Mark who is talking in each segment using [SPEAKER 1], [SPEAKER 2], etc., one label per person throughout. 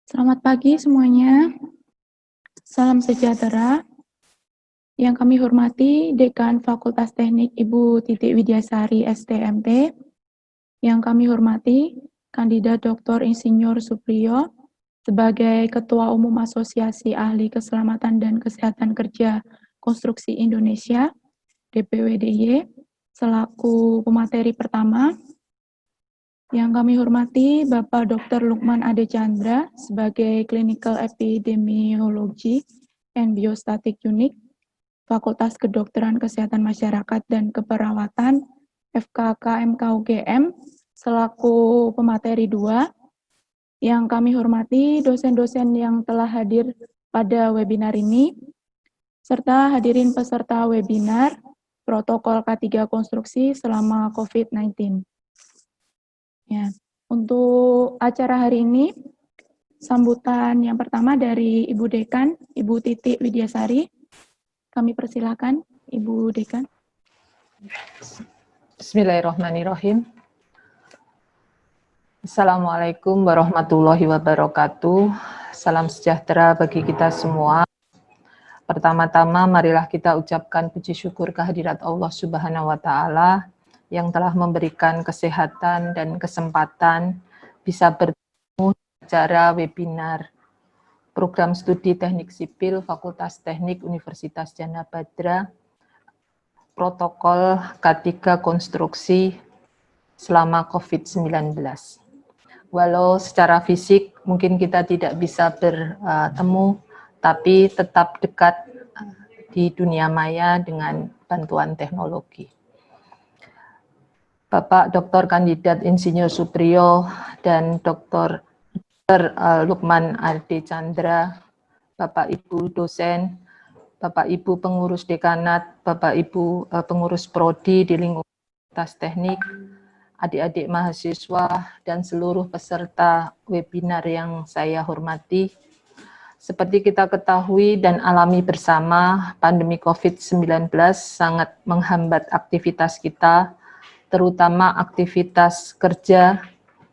[SPEAKER 1] Selamat pagi semuanya. Salam sejahtera. Yang kami hormati Dekan Fakultas Teknik Ibu Titik Widyasari STMT. Yang kami hormati Kandidat Dr. Insinyur Supriyo sebagai Ketua Umum Asosiasi Ahli Keselamatan dan Kesehatan Kerja Konstruksi Indonesia (DPWDY) selaku pemateri pertama. Yang kami hormati Bapak Dr. Lukman Ade Chandra sebagai Clinical Epidemiology and Biostatic Unit, Fakultas Kedokteran Kesehatan Masyarakat dan Keperawatan FKK MKUGM selaku pemateri 2. Yang kami hormati dosen-dosen yang telah hadir pada webinar ini, serta hadirin peserta webinar Protokol K3 Konstruksi selama COVID-19. Ya, untuk acara hari ini, sambutan yang pertama dari Ibu Dekan, Ibu Titik Widyasari. Kami persilakan, Ibu Dekan.
[SPEAKER 2] Bismillahirrahmanirrahim. Assalamualaikum warahmatullahi wabarakatuh. Salam sejahtera bagi kita semua. Pertama-tama marilah kita ucapkan puji syukur kehadirat Allah Subhanahu wa taala yang telah memberikan kesehatan dan kesempatan bisa bertemu secara webinar Program Studi Teknik Sipil Fakultas Teknik Universitas Djana Badra Protokol K3 Konstruksi selama COVID-19. Walau secara fisik mungkin kita tidak bisa bertemu, tapi tetap dekat di dunia maya dengan bantuan teknologi. Bapak Dr. Kandidat Insinyur Supriyo dan Dr. Lukman Ade Chandra, Bapak Ibu dosen, Bapak Ibu pengurus dekanat, Bapak Ibu pengurus prodi di lingkungan Fakultas Teknik, adik-adik mahasiswa, dan seluruh peserta webinar yang saya hormati. Seperti kita ketahui dan alami bersama, pandemi COVID-19 sangat menghambat aktivitas kita, terutama aktivitas kerja,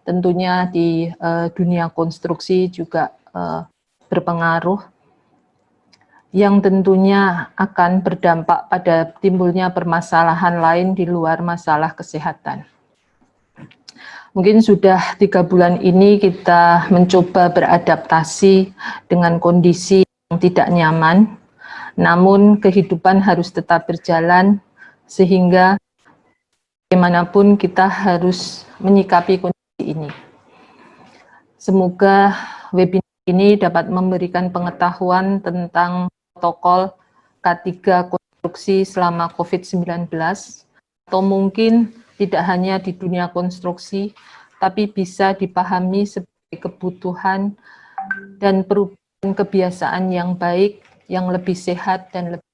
[SPEAKER 2] tentunya di dunia konstruksi juga berpengaruh, yang tentunya akan berdampak pada timbulnya permasalahan lain di luar masalah kesehatan. Mungkin sudah 3 bulan ini kita mencoba beradaptasi dengan kondisi yang tidak nyaman, namun kehidupan harus tetap berjalan sehingga bagaimanapun kita harus menyikapi kondisi ini. Semoga webinar ini dapat memberikan pengetahuan tentang protokol K3 konstruksi selama COVID-19, atau mungkin tidak hanya di dunia konstruksi, tapi bisa dipahami sebagai kebutuhan dan perubahan kebiasaan yang baik, yang lebih sehat dan lebih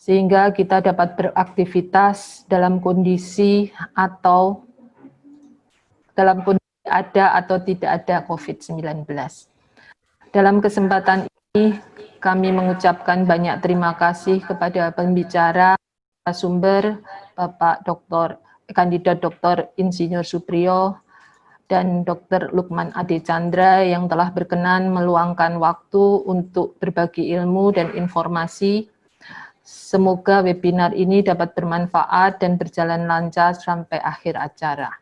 [SPEAKER 2] sehingga kita dapat beraktivitas dalam kondisi ada atau tidak ada COVID-19. Dalam kesempatan ini, kami mengucapkan banyak terima kasih kepada pembicara, sumber, Bapak Kandidat Dr. Insinyur Supriyo, dan Dr. Lukman Ade Chandra yang telah berkenan meluangkan waktu untuk berbagi ilmu dan informasi. Semoga webinar ini dapat bermanfaat dan berjalan lancar sampai akhir acara.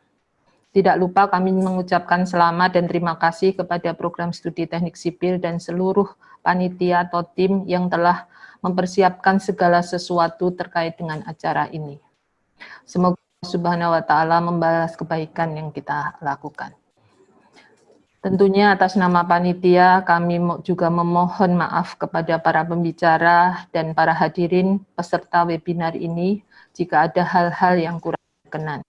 [SPEAKER 2] Tidak lupa kami mengucapkan selamat dan terima kasih kepada Program Studi Teknik Sipil dan seluruh panitia atau tim yang telah mempersiapkan segala sesuatu terkait dengan acara ini. Semoga Allah Subhanahu wa taala membalas kebaikan yang kita lakukan. Tentunya atas nama panitia kami juga memohon maaf kepada para pembicara dan para hadirin peserta webinar ini jika ada hal-hal yang kurang berkenan.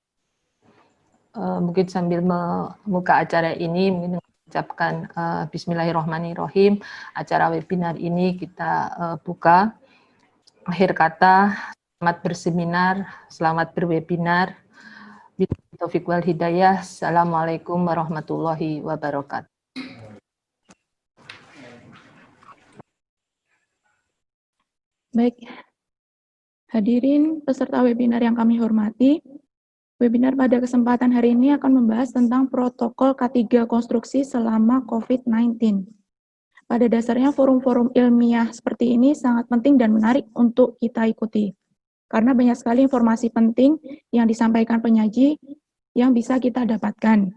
[SPEAKER 2] Mungkin sambil membuka acara ini, mungkin mengucapkan Bismillahirrahmanirrahim. Acara webinar ini kita buka. Akhir kata, selamat berseminar, selamat berwebinar. Taufiq wal hidayah. Assalamualaikum warahmatullahi wabarakatuh.
[SPEAKER 1] Baik, hadirin peserta webinar yang kami hormati, Webinar pada kesempatan hari ini akan membahas tentang protokol K3 konstruksi selama COVID-19. Pada dasarnya forum-forum ilmiah seperti ini sangat penting dan menarik untuk kita ikuti. Karena banyak sekali informasi penting yang disampaikan penyaji yang bisa kita dapatkan.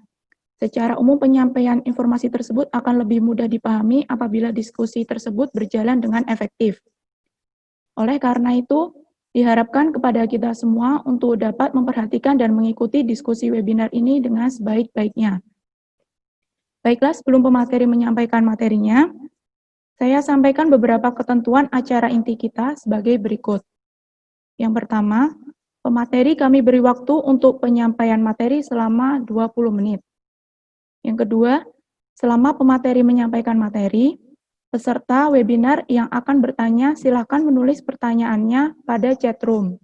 [SPEAKER 1] Secara umum penyampaian informasi tersebut akan lebih mudah dipahami apabila diskusi tersebut berjalan dengan efektif. Oleh karena itu, diharapkan kepada kita semua untuk dapat memperhatikan dan mengikuti diskusi webinar ini dengan sebaik-baiknya. Baiklah, sebelum pemateri menyampaikan materinya, saya sampaikan beberapa ketentuan acara inti kita sebagai berikut. Yang pertama, pemateri kami beri waktu untuk penyampaian materi selama 20 menit. Yang kedua, selama pemateri menyampaikan materi, peserta webinar yang akan bertanya silakan menulis pertanyaannya pada chat room.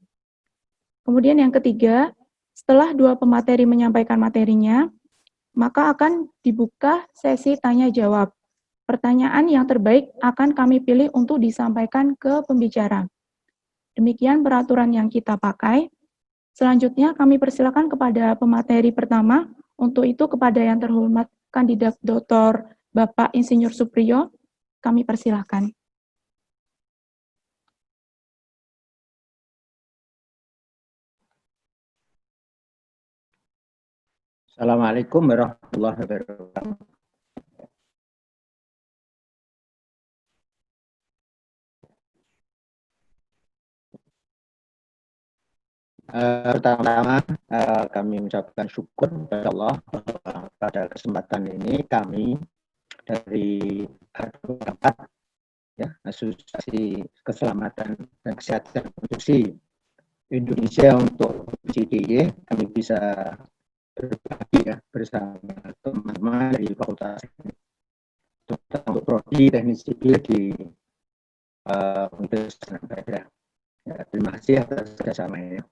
[SPEAKER 1] Kemudian yang ketiga, setelah dua pemateri menyampaikan materinya, maka akan dibuka sesi tanya jawab. Pertanyaan yang terbaik akan kami pilih untuk disampaikan ke pembicara. Demikian peraturan yang kita pakai. Selanjutnya kami persilakan kepada pemateri pertama. Untuk itu kepada yang terhormat kandidat Dr. Bapak Insinyur Supriyo, kami persilakan.
[SPEAKER 3] Assalamualaikum warahmatullahi wabarakatuh. Pertama-tama kami mengucapkan syukur kepada Allah bahwa pada kesempatan ini kami dari Advokat Asosiasi Keselamatan dan Kesehatan Konstruksi Indonesia untuk CDY, kami bisa berbagi bersama teman-teman dari Fakultas untuk prodi teknik sipil di Universitas Gadjah. Terima kasih atas kerjasamanya.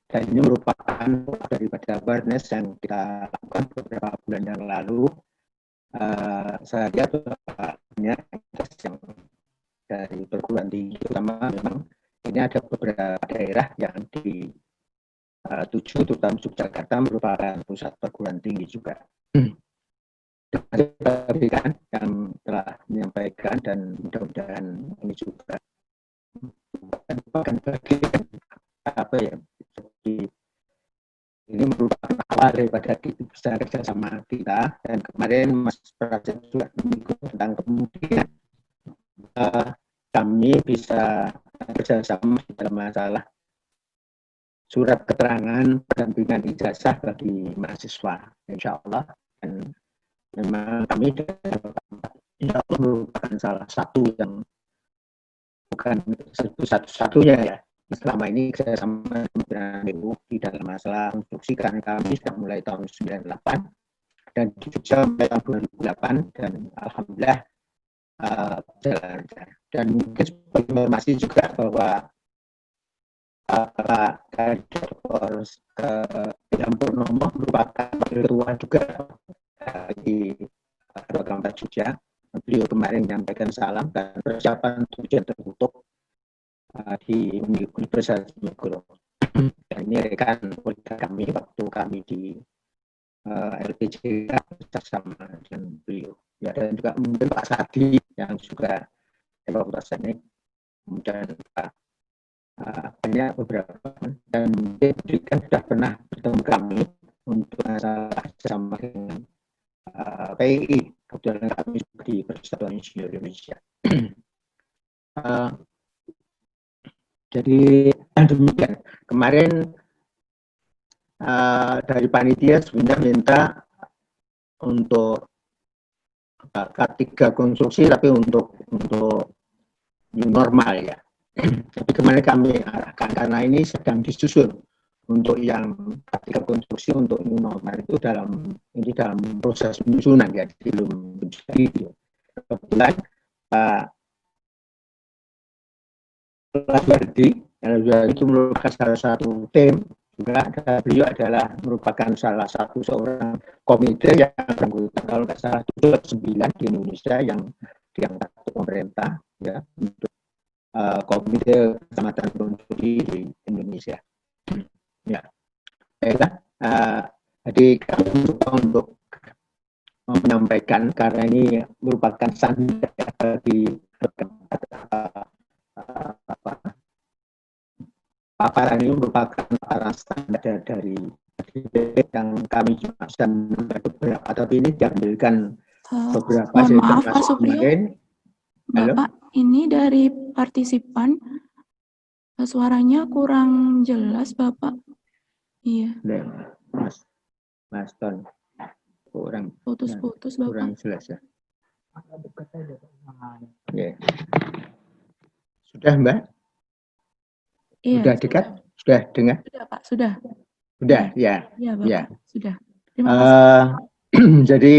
[SPEAKER 3] Dan ini merupakan daripada awareness yang kita lakukan beberapa bulan yang lalu. Saya lihat banyak yang dari perguruan tinggi, terutama memang ini ada beberapa daerah yang dituju, terutama Yogyakarta merupakan pusat perguruan tinggi juga. Terima yang telah menyampaikan dan mudah-mudahan ini juga merupakan bagian ini merupakan awal daripada bisa kerjasama kita. Dan kemarin Mas Praset juga mengikut tentang kemudian kami bisa kerjasama dalam masalah surat keterangan pendampingan ijazah bagi mahasiswa, insya Allah. Dan memang kami insya Allah merupakan salah satu yang bukan satu-satunya ya. Selama ini saya sama Kementerian BU di dalam masalah konstruksi, karena kami sudah mulai tahun 98 dan di Jogja mulai tahun 2008 dan alhamdulillah jalan. Dan mungkin sebagai informasi juga bahwa Pak Dr. Ilham Purnomo merupakan wakil ketua juga di Advokat Jogja. Beliau kemarin menyampaikan salam dan persiapan ujian tertutup di Universitas Diponegoro. Dan ini rekan kami waktu kami di LPJ bersama dengan beliau. Ya, dan juga mungkin Pak Sadi yang juga Fakultas Teknik, kemudian banyak beberapa, dan mungkin sudah pernah bertemu kami untuk masalah sama dengan PII, kebetulan kami di Persatuan Insinyur Indonesia. Jadi demikian. Kemarin dari panitia sebenarnya minta untuk K3 konstruksi, tapi untuk new normal ya. Tapi kemarin kami arahkan karena ini sedang disusun untuk yang K3 konstruksi untuk new normal itu dalam proses penyusunan ya, belum menjadi. Kebetulan Laswardi itu merupakan salah satu tim juga. Beliau adalah merupakan salah satu seorang komite yang anggota kalau nggak salah 9 di Indonesia yang diangkat pemerintah ya untuk komite keselamatan konstruksi di Indonesia. Ya, baiklah. Jadi kami mencoba untuk menyampaikan karena ini merupakan standar bagi paparan ini merupakan paparan standar dari yang kami juga bisa menambah beberapa, tapi ini diambilkan beberapa
[SPEAKER 1] Mohon
[SPEAKER 3] dari
[SPEAKER 1] maaf, Pak
[SPEAKER 3] termasuk
[SPEAKER 1] Supriyo.
[SPEAKER 3] kemarin. Halo?
[SPEAKER 1] Bapak, ini dari partisipan suaranya kurang jelas, Bapak. Iya,
[SPEAKER 3] Mas Ton, kurang
[SPEAKER 1] putus-putus, Bapak.
[SPEAKER 3] kurang jelas ya. Ya. Sudah Mbak?
[SPEAKER 1] Iya,
[SPEAKER 3] Sudah dekat? Sudah dengar?
[SPEAKER 1] Sudah, Pak, sudah.
[SPEAKER 3] Sudah, ya.
[SPEAKER 1] Iya, Bapak,
[SPEAKER 3] Ya.
[SPEAKER 1] sudah. Terima kasih.
[SPEAKER 3] Jadi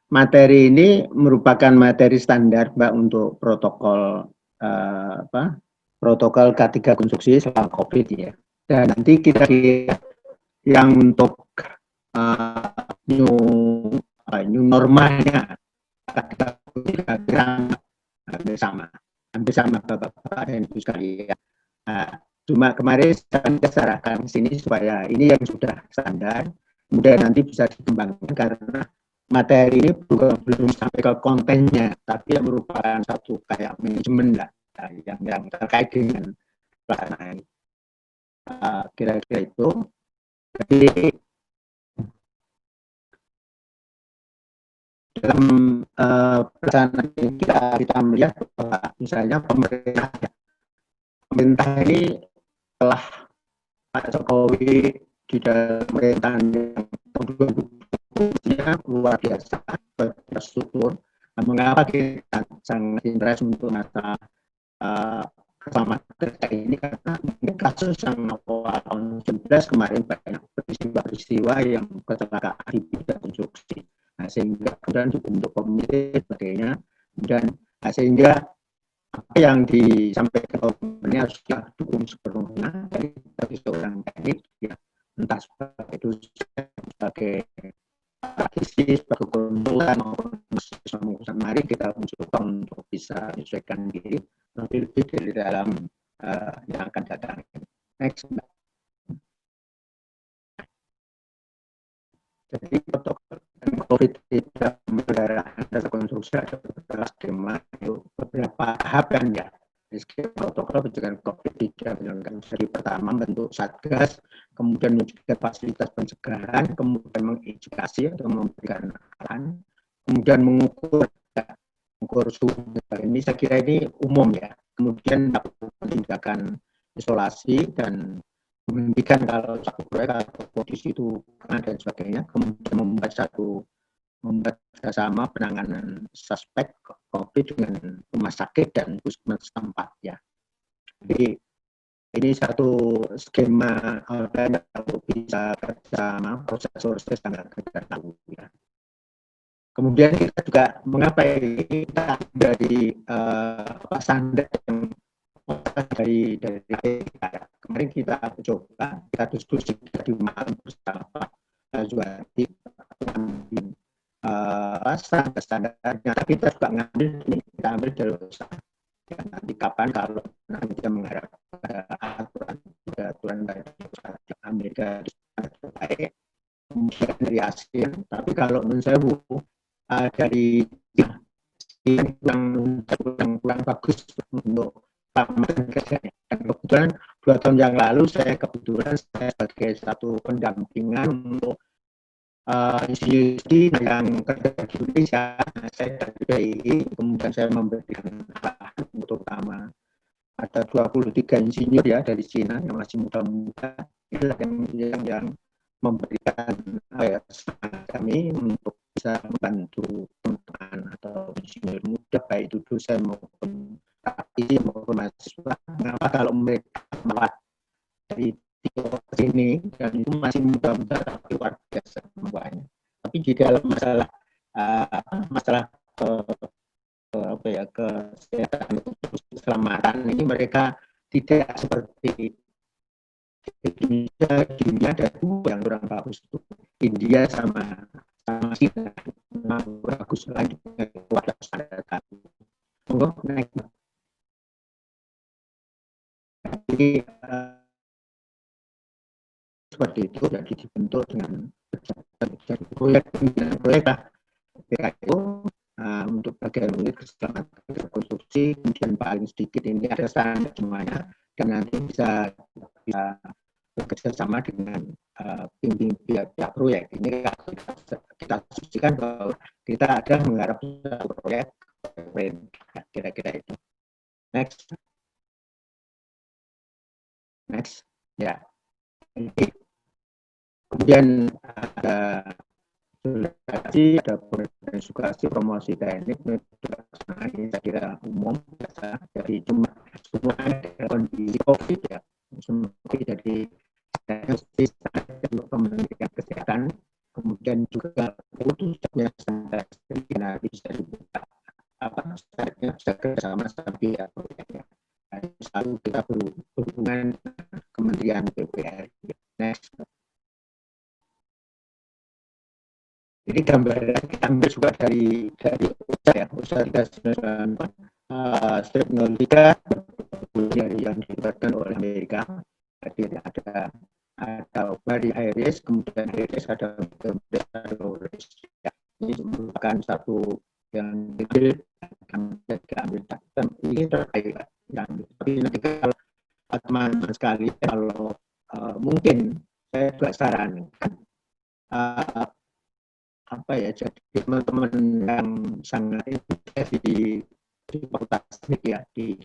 [SPEAKER 3] materi ini merupakan materi standar Mbak untuk protokol protokol K3 konstruksi selama COVID ya. Dan nanti kita yang untuk new normalnya hampir sama Bapak-Bapak dan Ibu sekalian. Cuma kemarin saya sarankan ke sini supaya ini yang sudah standar, kemudian nanti bisa dikembangkan karena materi ini belum sampai ke kontennya, tapi merupakan satu kayak manajemen lah yang terkait dengan pelaksanaan. Kira-kira itu. Jadi dalam pelaksanaan ini kita melihat bahwa misalnya pemerintah ini telah Pak Jokowi di dalam pemerintahan yang luar biasa berstruktur. Mengapa kita sangat interest untuk masalah keselamatan kerja ini karena kasus yang tahun 2019 kemarin banyak peristiwa yang kecelakaan di bidang konstruksi. Sehingga kemudian dibentuk komite sebagainya, dan sehingga apa yang disampaikan ini harus kita dukung sepenuhnya dari seorang teknik ya, entah sebagai dosen, sebagai praktisi, sebagai konsultan maupun pengusaha. Mari kita mencoba untuk bisa menyesuaikan diri lebih dari dalam yang akan datang. Next. Jadi protokol COVID tidak mengendaraan jasa konstruksi ada beberapa skema, beberapa tahapan ya. Skema protokol pencegahan COVID tidak menjalankan dari pertama bentuk satgas, kemudian menjaga fasilitas pencegahan, kemudian mengedukasi atau memberikan arahan, kemudian mengukur suhu. Ini saya kira ini umum ya. Kemudian tindakan isolasi dan menghentikan kalau satu proyek atau kondisi itu dan sebagainya, kemudian membuat kerjasama penanganan suspek COVID dengan rumah sakit dan puskesmas setempat ya. Jadi ini satu skema untuk bisa kerjasama proses yang kita tahu ya. Kemudian kita juga mengapa kita dari standar yang dari kemarin kita coba, kita diskusi di malam bersama juga di standar-standarnya, tapi kita juga ngambil ini, kita ambil dari usaha. Ya, nanti kapan kalau nanti kita mengharap aturan dari Amerika terbaik, kemudian dari Asia, tapi kalau menurut saya dari yang kurang bagus untuk kerjanya. Dan kebetulan 2 tahun yang lalu saya sebagai satu pendampingan untuk institusi yang kerja di Indonesia, saya dari BI, kemudian saya memberikan arahan terutama ada 23 insinyur ya dari Cina yang masih muda-muda, yang memberikan kami untuk bisa membantu teman-teman atau insinyur muda baik itu dosen maupun praktisi maupun mahasiswa. Mengapa kalau mereka melewat dari sini dan itu masih muda-muda tapi luar biasa kemampuannya. Tapi di dalam masalah kesehatan keselamatan ini mereka tidak seperti Indonesia. Dunia ada 2 yang kurang bagus itu India sama China, bagus lagi pada standar kami. Jadi seperti itu, jadi dibentuk dengan proyek lah PKU untuk bagian unit keselamatan konstruksi, kemudian paling sedikit ini ada standar semuanya, dan nanti bisa bekerja sama dengan bimbing pihak proyek. Ini kita asumsikan bahwa kita ada menggarap satu proyek, kira-kira itu. Next, ya. Kemudian ada edukasi promosi teknik, ini saya kira umum biasa, jadi cuma semuanya kondisi COVID ya, jadi Kementerian Kesehatan, kemudian juga putusnya nanti bisa dibuka startnya bisa bersama pihak proyeknya. Selalu kita berhubungan dengan Kementerian PUPR. Next. Jadi gambaran kita ambil juga dari usaha kita teknologi yang dilibatkan oleh Amerika. Jadi ada dari Iris, kemudian Iris ada ya, ini merupakan satu yang diambil ini terkait yang tapi nanti kalau teman-teman sekali kalau mungkin saya juga sarankan jadi teman-teman yang sangat di fakultas teknik ya di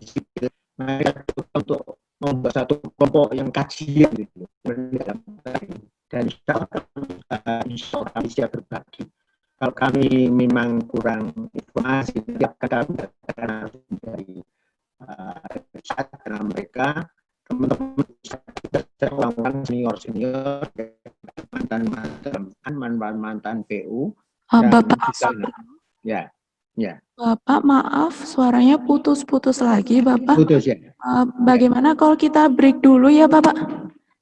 [SPEAKER 3] sipil mereka untuk membuat satu kelompok yang kajian gitu dan insya Allah bisa berbagi. Kalau kami memang kurang informasi, kami dari karena mereka teman-teman orang senior mantan PU.
[SPEAKER 1] Bapak,
[SPEAKER 3] ya.
[SPEAKER 1] Bapak maaf suaranya putus-putus lagi, Bapak.
[SPEAKER 3] Putus ya.
[SPEAKER 1] Bagaimana kalau kita break dulu ya, Bapak?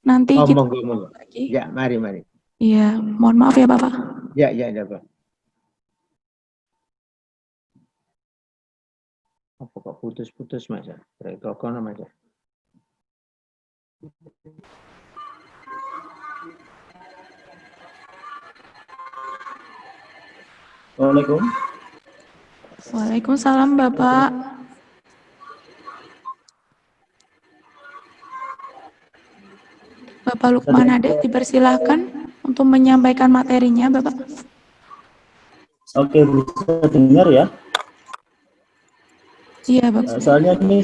[SPEAKER 1] Nanti kita
[SPEAKER 3] monggo.
[SPEAKER 1] lagi.
[SPEAKER 3] Ya, mari.
[SPEAKER 1] Iya, mohon maaf ya, Bapak.
[SPEAKER 3] Ya, Bapak. Apa kok putus-putus, Mas? Break telepon, Mas.
[SPEAKER 4] Assalamualaikum.
[SPEAKER 1] Waalaikumsalam, Bapak. Bapak Lukman Ade, dipersilahkan untuk menyampaikan materinya, Bapak.
[SPEAKER 4] Oke, bisa dengar ya?
[SPEAKER 1] Iya, Bapak.
[SPEAKER 4] Soalnya ini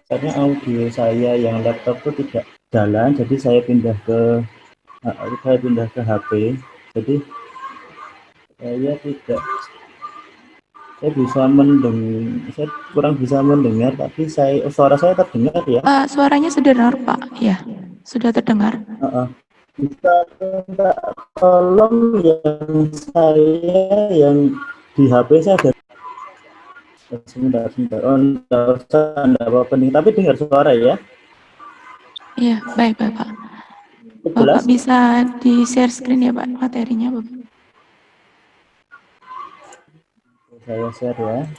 [SPEAKER 4] karena audio saya yang laptop itu tidak jalan, jadi saya pindah ke HP. Jadi saya kurang bisa mendengar, tapi suara saya terdengar ya.
[SPEAKER 1] Suaranya sudah dengar, Pak. Ya, sudah terdengar.
[SPEAKER 4] Bisa minta tolong yang di HP saya ada. Sebentar. Enggak usah, enggak apa-apa nih, tapi dengar suara ya.
[SPEAKER 1] Iya, baik, Bapak. Bapak bisa di-share screen ya, Pak, materinya, Bapak.
[SPEAKER 4] Saya share ya.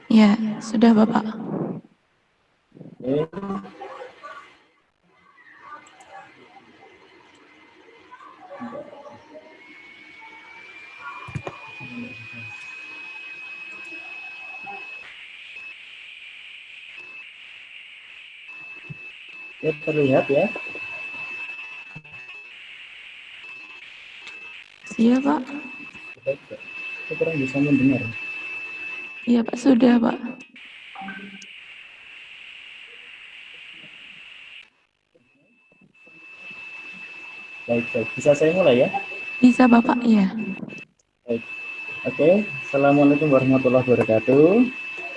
[SPEAKER 1] Ya, sudah, Bapak.
[SPEAKER 4] Ya, terlihat ya.
[SPEAKER 1] Iya, Pak.
[SPEAKER 4] Saya kurang bisa mendengar.
[SPEAKER 1] Iya, Pak, sudah, Pak.
[SPEAKER 4] Baik. Bisa saya mulai ya?
[SPEAKER 1] Bisa, Bapak, iya.
[SPEAKER 4] Baik. Oke. Assalamualaikum warahmatullahi wabarakatuh.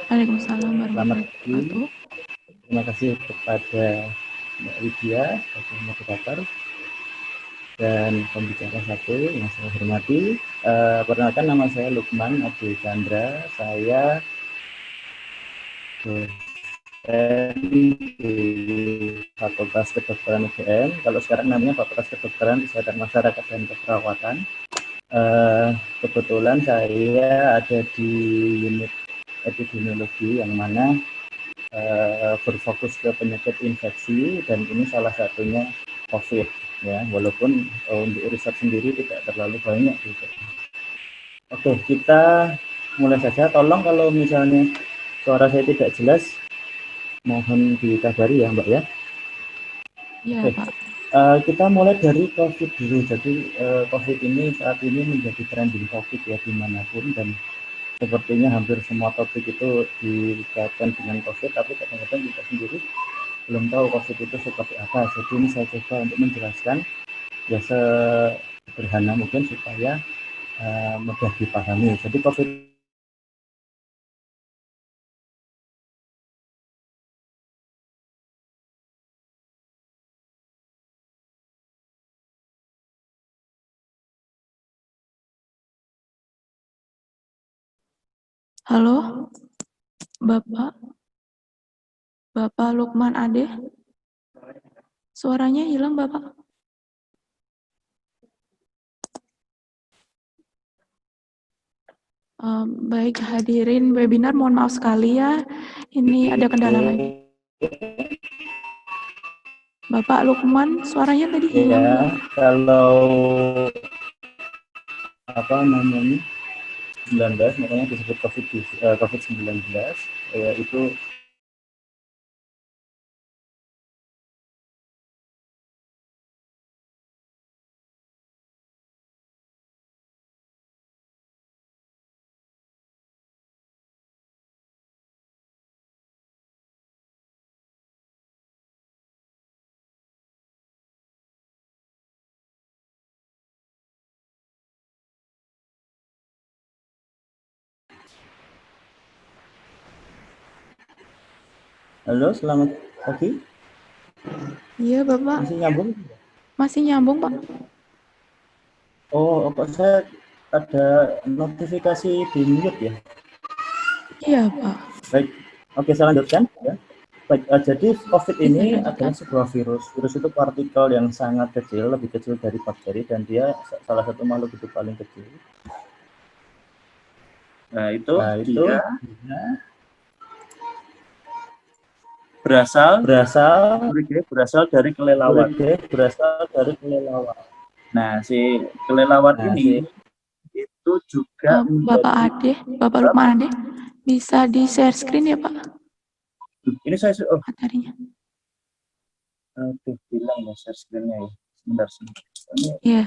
[SPEAKER 1] Waalaikumsalam warahmatullahi wabarakatuh.
[SPEAKER 4] Terima kasih kepada Mbak Widya, sebagai moderator, dan pembicara satu yang saya hormati. Perkenalkan, nama saya Lukman Abdul Chandra. Saya di Fakultas Kedokteran UGM. Kalau sekarang namanya Fakultas Kedokteran Kesehatan Masyarakat dan Keperawatan. Kebetulan saya ada di unit epidemiologi yang mana berfokus ke penyakit infeksi, dan ini salah satunya COVID ya, walaupun untuk riset sendiri tidak terlalu banyak gitu. Oke, kita mulai saja. Tolong kalau misalnya suara saya tidak jelas, mohon dikabari ya Mbak ya.
[SPEAKER 1] Iya,
[SPEAKER 4] Oke.
[SPEAKER 1] Pak.
[SPEAKER 4] Kita mulai dari COVID dulu. Jadi COVID ini saat ini menjadi trending topik ya dimanapun, dan sepertinya hampir semua topik itu dikaitkan dengan COVID, tapi kadang-kadang kita sendiri belum tahu COVID itu seperti apa. Jadi ini saya coba untuk menjelaskan ya sederhana mungkin supaya mudah dipahami. Jadi COVID
[SPEAKER 1] Halo, Bapak Lukman Ade? Suaranya hilang, Bapak. Baik, hadirin webinar, mohon maaf sekali ya, ini ada kendala lagi. Bapak Lukman, suaranya tadi hilang,
[SPEAKER 4] ya,
[SPEAKER 1] Bapak.
[SPEAKER 4] kalau apa namanya 19, makanya disebut COVID-19, itu halo, selamat pagi.
[SPEAKER 1] Iya, Bapak.
[SPEAKER 4] Masih nyambung?
[SPEAKER 1] Masih nyambung, Pak.
[SPEAKER 4] Oh, kok saya ada notifikasi di mute ya?
[SPEAKER 1] Iya, Pak.
[SPEAKER 4] Baik, oke saya lanjutkan ya. Baik, jadi COVID
[SPEAKER 1] Bisa
[SPEAKER 4] ini
[SPEAKER 1] dilanjutkan.
[SPEAKER 4] adalah sebuah virus. Virus itu partikel yang sangat kecil, lebih kecil dari bakteri, dan dia salah satu makhluk hidup paling kecil. Nah, itu dia berasal dari kelelawar. Nah, si kelelawar ini itu juga
[SPEAKER 1] Bapak Lukman Ade, bisa di share screen ya, Pak?
[SPEAKER 4] ini saya
[SPEAKER 1] Materinya.
[SPEAKER 4] bilang ya share screen-nya ya. Sebentar.
[SPEAKER 1] Iya.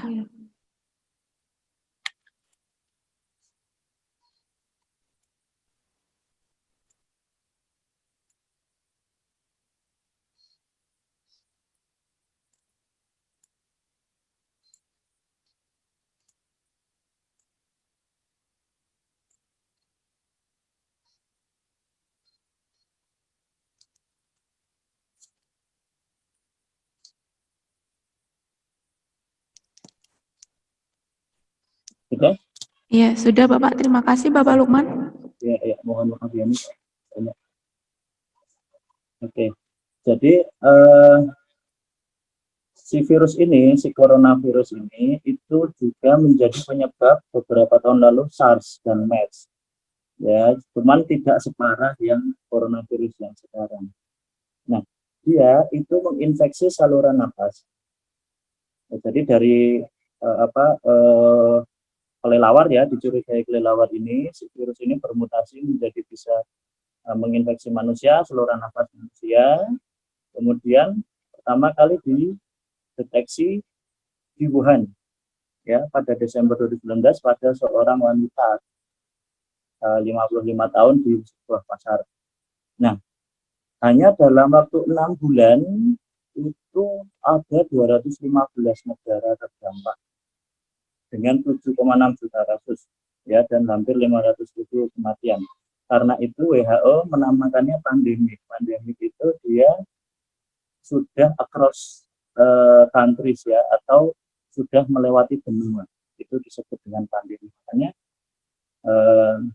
[SPEAKER 4] Sudah?
[SPEAKER 1] Iya, sudah Bapak. Terima kasih Bapak Lukman.
[SPEAKER 4] Ya, mohon maaf ya nih. Oke. Jadi si coronavirus ini itu juga menjadi penyebab beberapa tahun lalu SARS dan MERS. Ya, cuman tidak separah yang coronavirus yang sekarang. Nah, dia itu menginfeksi saluran nafas. Jadi dari kelelawar ya, dicurigai kelelawar ini, si virus ini bermutasi menjadi bisa menginfeksi manusia, saluran nafas manusia. Kemudian pertama kali dideteksi di Wuhan ya pada Desember 2019 pada seorang wanita 55 tahun di sebuah pasar. Nah, hanya dalam waktu 6 bulan itu ada 215 negara terdampak dengan 7,6 juta kasus ya dan hampir 500.000 kematian. Karena itu WHO menamakannya pandemik. Pandemik itu dia sudah across countries ya, atau sudah melewati benua. Itu disebut dengan pandemi. Makanya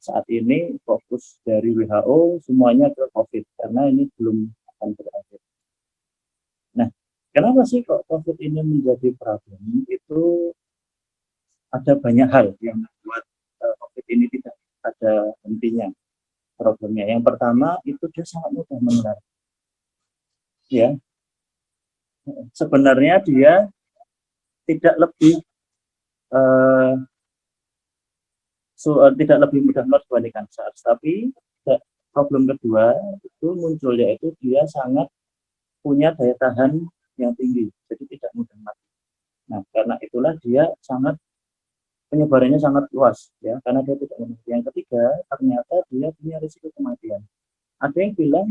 [SPEAKER 4] saat ini fokus dari WHO semuanya ke COVID karena ini belum akan berakhir. Nah, kenapa sih kok COVID ini menjadi problem? Itu ada banyak hal yang membuat COVID ini tidak ada hentinya problemnya. Yang pertama itu dia sangat mudah menular. Ya, sebenarnya dia tidak lebih tidak lebih mudah menular dibandingkan SARS, tapi problem kedua itu muncul yaitu dia sangat punya daya tahan yang tinggi, jadi tidak mudah mati. Nah, karena itulah dia sangat penyebarannya sangat luas ya, karena dia tidak mudah. Yang ketiga, ternyata dia punya risiko kematian. Ada yang bilang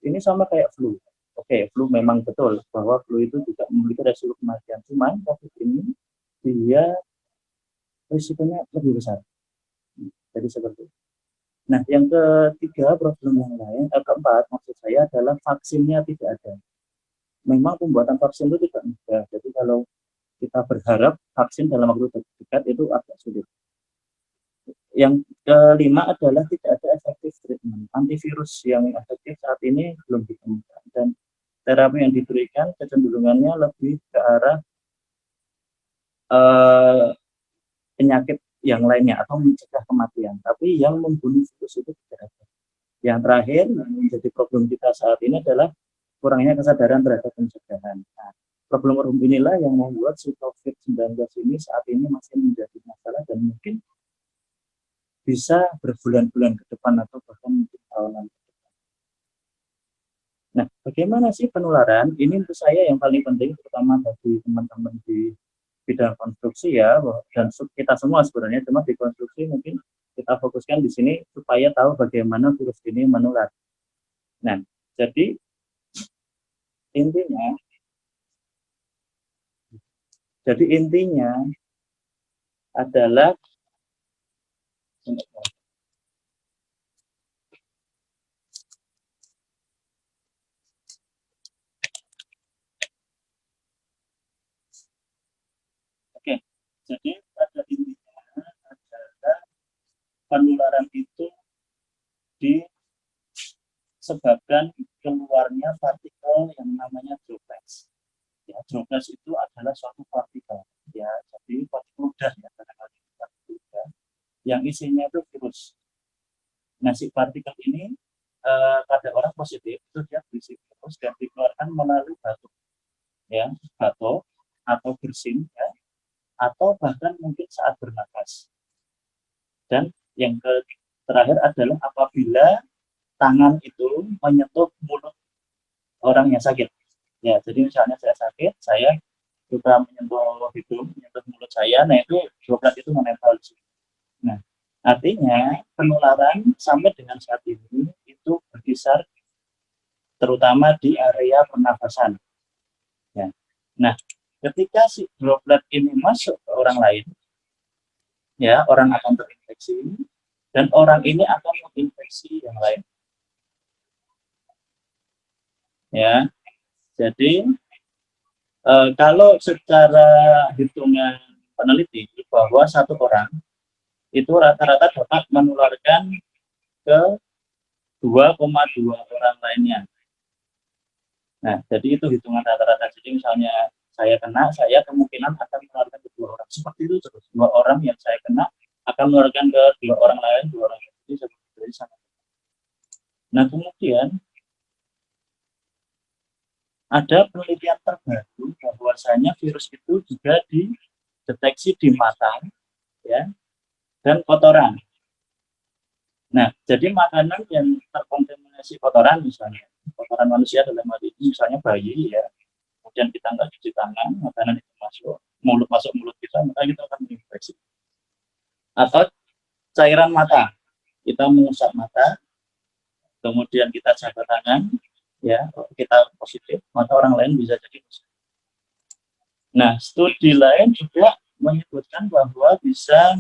[SPEAKER 4] ini sama kayak flu. Oke, flu memang betul bahwa flu itu juga memiliki risiko kematian. Cuman COVID ini dia risikonya lebih besar. Jadi seperti itu. Nah, yang ketiga problem yang lain, keempat maksud saya adalah vaksinnya tidak ada. Memang pembuatan vaksin itu tidak mudah. Jadi kalau kita berharap vaksin dalam waktu dekat itu agak sulit. Yang kelima adalah tidak ada efektif treatment. Antivirus yang efektif saat ini belum ditemukan, dan terapi yang diberikan kecenderungannya lebih ke arah penyakit yang lainnya atau mencegah kematian, tapi yang membunuh virus itu tidak ada. Yang terakhir yang menjadi problem kita saat ini adalah kurangnya kesadaran terhadap pencegahan. Nah, problem inilah yang membuat si COVID-19 ini saat ini masih menjadi masalah dan mungkin bisa berbulan-bulan ke depan atau bahkan mungkin tahunan ke depan. Nah, bagaimana sih penularan? Ini untuk saya yang paling penting, terutama bagi teman-teman di bidang konstruksi ya, dan kita semua sebenarnya, cuma di konstruksi mungkin kita fokuskan di sini supaya tahu bagaimana virus ini menular. Nah, jadi intinya adalah oke, jadi pada intinya adalah penularan itu disebabkan keluarnya partikel yang namanya droplets. Ya, droplets itu adalah suatu partikel, ya, jadi partikel udara ya, partikel udara yang isinya itu virus. Nah, si partikel ini pada orang positif itu dia berisi virus dan dikeluarkan melalui batuk, ya, batuk atau bersin, ya, atau bahkan mungkin saat bernapas. Dan yang terakhir adalah apabila tangan itu menyentuh mulut orang yang sakit. Ya, jadi misalnya saya sakit, saya juga menyentuh hidung, menyentuh mulut saya, nah itu droplet itu menempel di situ. Nah, artinya penularan sampai dengan saat ini itu berkisar terutama di area pernafasan. Ya. Nah, ketika si droplet ini masuk ke orang lain, ya, orang akan terinfeksi dan orang ini akan menginfeksi yang lain. Ya, jadi kalau secara hitungan peneliti bahwa satu orang itu rata-rata dapat menularkan ke 2,2 orang lainnya. Nah, jadi itu hitungan rata-rata. Jadi misalnya saya kena, saya kemungkinan akan menularkan ke 2 orang. Seperti itu terus. 2 orang yang saya kena akan menularkan ke 2 orang lain, 2 orang itu seperti itu. Nah, kemudian ada penelitian terbaru bahwasanya virus itu juga dideteksi di mata, ya, dan kotoran. Nah, jadi makanan yang terkontaminasi kotoran, misalnya kotoran manusia dalam hal ini misalnya bayi, ya, kemudian kita nggak cuci tangan, makanan itu masuk mulut kita, maka kita akan menginfeksi. Atau cairan mata, kita mengusap mata, kemudian kita jaga tangan, ya, kita positif, maka orang lain bisa jadi positif. Nah, studi lain juga menyebutkan bahwa bisa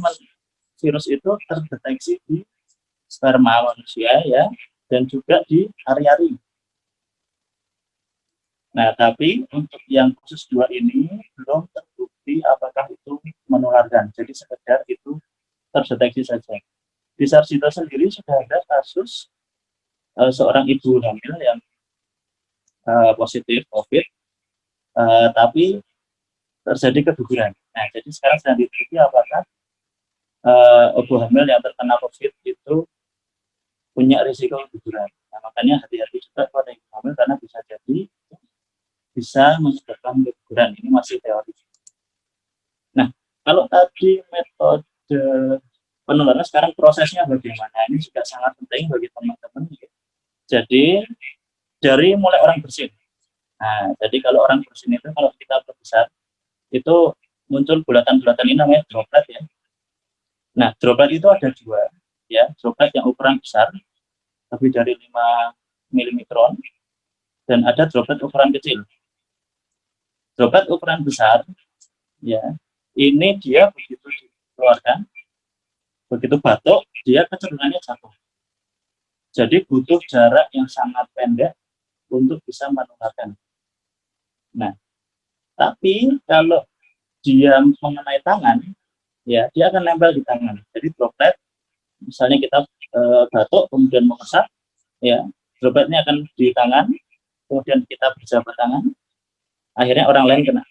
[SPEAKER 4] virus itu terdeteksi di sperma manusia, ya, dan juga di hari-hari. Nah, tapi untuk yang khusus 2 ini belum terbukti apakah itu menularkan. Jadi sekedar itu terdeteksi saja. Di Sarjito sendiri sudah ada kasus seorang ibu hamil yang positif COVID, tapi terjadi keguguran.
[SPEAKER 5] Nah, jadi sekarang sedang diteliti apakah ibu hamil yang terkena COVID itu punya risiko keguguran. Nah, makanya hati-hati juga pada ibu hamil karena bisa jadi bisa menyebabkan keguguran. Ini masih teori. Nah, kalau tadi metode penularan, sekarang prosesnya bagaimana? Ini juga sangat penting bagi teman-teman. Jadi dari mulai orang bersin. Nah, jadi kalau orang bersin itu kalau kita perbesar itu muncul bulatan-bulatan ini namanya droplet ya. Nah, droplet itu ada dua ya, droplet yang ukuran besar lebih dari 5 milimikron dan ada droplet ukuran kecil. Droplet ukuran besar ya, ini dia begitu dikeluarkan, begitu batuk, dia kecenderungannya jatuh. Jadi butuh jarak yang sangat pendek untuk bisa menularkan. Nah, tapi kalau dia mengenai tangan, ya dia akan nempel di tangan. Jadi droplet, misalnya kita batuk kemudian mengesap, ya dropletnya akan di tangan, kemudian kita berjabat tangan, akhirnya orang lain kena.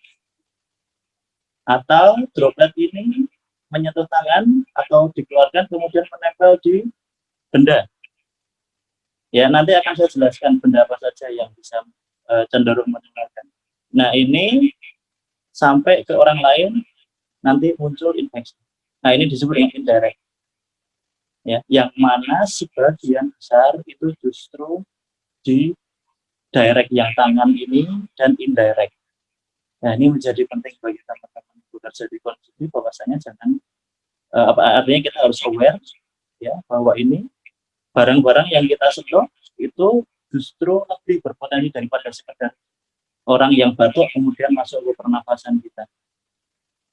[SPEAKER 5] Atau droplet ini menyentuh tangan atau dikeluarkan kemudian menempel di benda. Ya, nanti akan saya jelaskan benda apa saja yang bisa cenderung menularkan. Nah, ini sampai ke orang lain nanti muncul infeksi. Nah, ini disebut dengan indirect. Ya, yang mana sebagian besar itu justru di direct yang tangan ini dan indirect. Nah, ini menjadi penting bagi teman-teman bekerja di konsumsi bahwasanya jangan artinya kita harus aware ya bahwa ini barang-barang yang kita sentuh itu justru lebih berpotensi daripada sekedar orang yang batuk kemudian masuk ke pernafasan kita.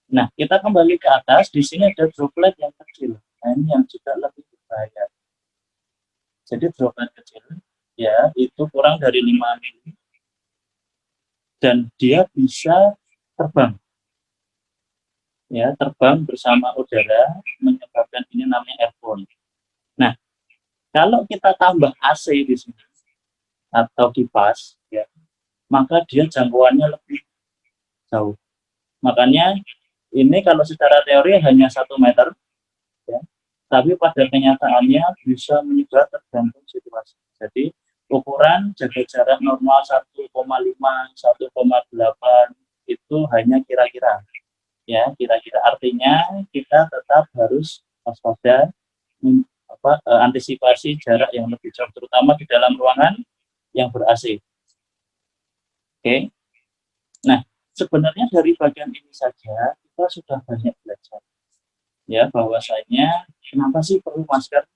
[SPEAKER 5] Nah, kita kembali ke atas, di sini ada droplet yang kecil. Nah, ini yang juga lebih berbahaya. Jadi droplet kecil, ya, itu kurang dari 5 mili. Dan dia bisa terbang. Ya, terbang bersama udara, menyebabkan ini namanya airborne. Nah, kalau kita tambah AC di sini, atau kipas, ya, maka dia jangkauannya lebih jauh. Makanya ini kalau secara teori hanya 1 meter, ya, tapi pada kenyataannya bisa menyebar tergantung situasi. Jadi ukuran jaga jarak normal 1,5, 1,8 itu hanya kira-kira. Ya, kira-kira artinya kita tetap harus waspada antisipasi jarak yang lebih jauh, terutama di dalam ruangan yang ber-AC. Oke. Nah, sebenarnya dari bagian ini saja kita sudah banyak belajar. Ya, bahwasanya kenapa sih perlu masker?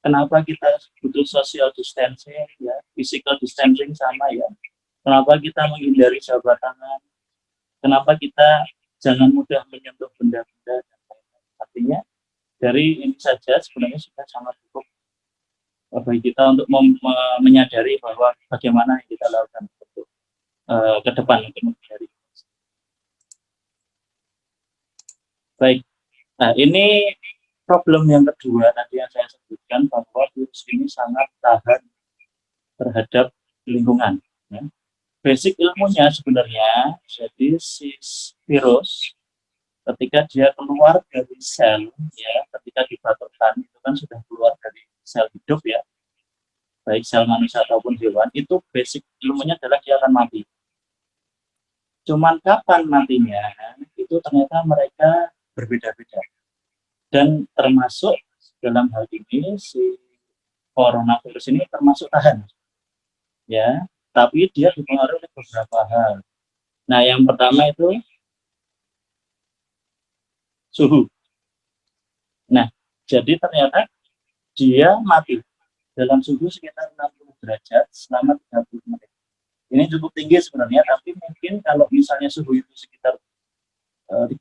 [SPEAKER 5] Kenapa kita butuh social distancing, ya, physical distancing sama ya. Kenapa kita menghindari jabat tangan? Kenapa kita jangan mudah menyentuh benda-benda dan lain-lain. Artinya dari ini saja sebenarnya sudah sangat cukup bagi kita untuk menyadari bahwa bagaimana yang kita lakukan untuk ke depan untuk menghindari. Baik, nah ini problem yang kedua tadi yang saya sebutkan bahwa virus ini sangat tahan terhadap lingkungan. Ya. Basic ilmunya sebenarnya, jadi si virus ketika dia keluar dari sel, ya, ketika dibatukkan itu kan sudah keluar dari sel hidup ya, baik sel manusia ataupun hewan, itu basic ilmunya adalah dia akan mati. Cuman kapan matinya, itu ternyata mereka berbeda-beda. Dan termasuk dalam hal ini si coronavirus ini termasuk tahan. Ya, tapi dia dipengaruhi oleh beberapa hal. Nah, yang pertama itu suhu. Nah, jadi ternyata dia mati dalam suhu sekitar 60 derajat selama 30 menit. Ini cukup tinggi sebenarnya, tapi mungkin kalau misalnya suhu itu sekitar 35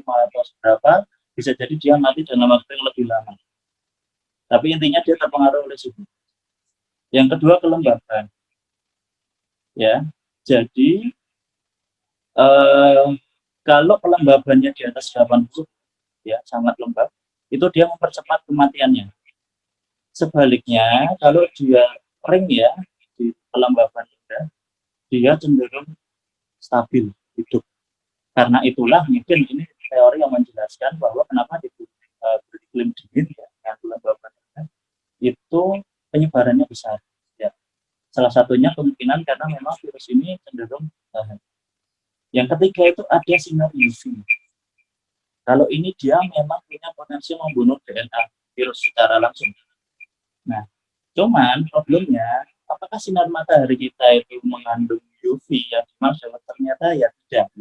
[SPEAKER 5] atau seberapa, bisa jadi dia mati dalam waktu yang lebih lama. Tapi intinya dia terpengaruh oleh suhu. Yang kedua, kelembaban. Ya, jadi kalau kelembabannya di atas 80, ya sangat lembab, itu dia mempercepat kematiannya. Sebaliknya, kalau dia kering ya di kelembaban rendah, dia cenderung stabil hidup. Karena itulah mungkin ini teori yang menjelaskan bahwa kenapa di iklim dingin ya, yang bulan Februari itu penyebarannya besar. Ya. Salah satunya kemungkinan karena memang virus ini cenderung tahan. Yang ketiga itu ada sinar UV. Kalau ini dia memang punya potensi membunuh DNA virus secara langsung. Nah, cuman problemnya, apakah sinar matahari kita itu mengandung UV yang dimaksud? Ternyata ya tidak.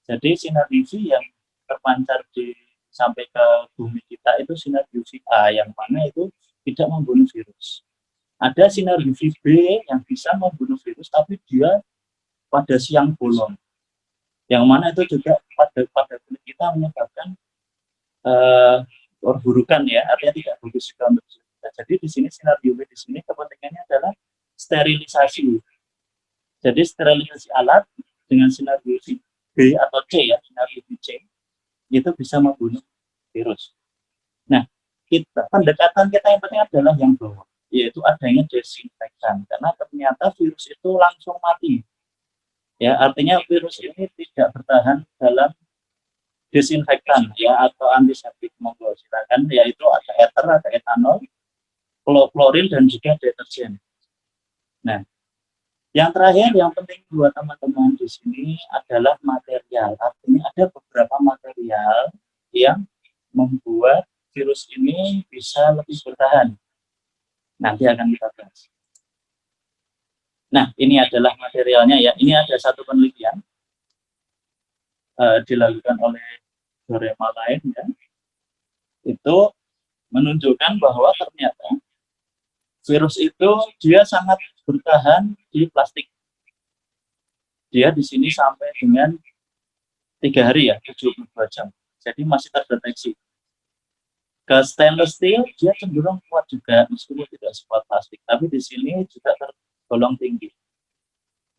[SPEAKER 5] Jadi sinar UV yang terpancar sampai ke bumi kita itu sinar UVA yang mana itu tidak membunuh virus. Ada sinar UVB yang bisa membunuh virus tapi dia pada siang bolong. Yang mana itu juga pada kulit kita menyebabkan perburukan ya, artinya tidak bagus juga untuk kita. Jadi di sini sinar UV di sini kepentingannya adalah sterilisasi. Jadi sterilisasi alat dengan sinar UV B atau C ya, sinar UVC itu bisa membunuh virus. Nah, pendekatan kita yang penting adalah yang bawah, yaitu adanya desinfektan, karena ternyata virus itu langsung mati. Ya, artinya virus ini tidak bertahan dalam desinfektan ya atau antiseptik, monggo silakan, yaitu ada ether, ada etanol, klorin dan juga deterjen. Nah, yang terakhir yang penting buat teman-teman di sini adalah material. Artinya ada beberapa material yang membuat virus ini bisa lebih bertahan. Nanti akan kita bahas. Nah, ini adalah materialnya ya. Ini ada satu penelitian dilakukan oleh Dorema lain ya. Itu menunjukkan bahwa ternyata virus itu dia sangat bertahan di plastik. Dia di sini sampai dengan 3 hari ya, 72 jam. Jadi masih terdeteksi. Ke stainless steel dia cenderung kuat juga meskipun tidak sekuat plastik, tapi di sini juga tergolong tinggi.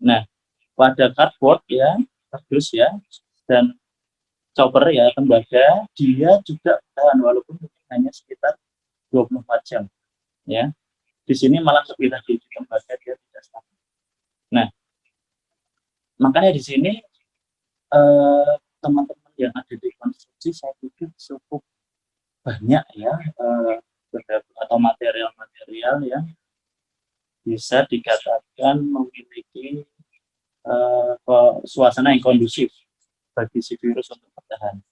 [SPEAKER 5] Nah, pada cardboard ya, kardus ya, dan chopper ya, tembaga, dia juga bertahan walaupun hanya sekitar 24 jam. Ya, di sini malah lebih lagi di tembaga dia tidak stabil. Nah, makanya di sini teman-teman yang ada di konstruksi saya pikir cukup banyak ya atau material-material yang bisa dikatakan memiliki suasana yang kondusif bagi si virus untuk bertahan.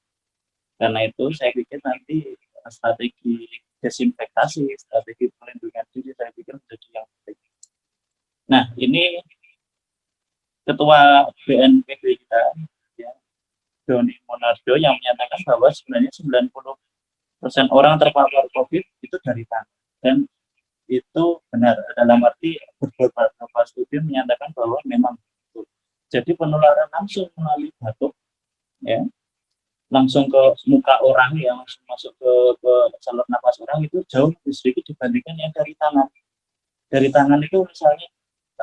[SPEAKER 5] Karena itu saya pikir nanti strategi desinfektasi, strategi perlindungan diri saya pikir menjadi yang penting. Nah, ini Ketua BNPB kita, ya, Doni Monardo, yang menyatakan bahwa sebenarnya 90% orang terpapar COVID itu dari tangan. Dan itu benar, dalam arti beberapa studi menyatakan bahwa memang betul. Jadi penularan langsung melalui batuk, ya, langsung ke muka orang, yang langsung masuk ke saluran nafas orang itu jauh lebih sedikit dibandingkan yang dari tangan. Dari tangan itu misalnya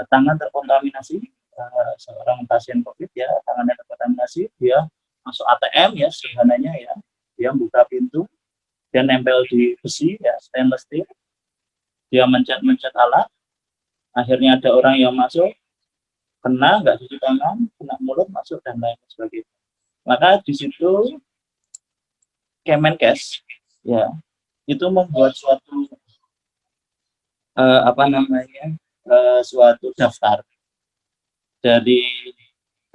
[SPEAKER 5] tangan terkontaminasi, seorang pasien COVID ya, tangannya terkontaminasi, dia masuk ATM ya, sederhananya ya, dia buka pintu, dia nempel di besi ya, stainless steel, dia mencet alat, akhirnya ada orang yang masuk, kena, nggak cuci tangan, kena mulut, masuk, dan lain sebagainya. Maka di situ Kemenkes ya itu membuat suatu suatu daftar dari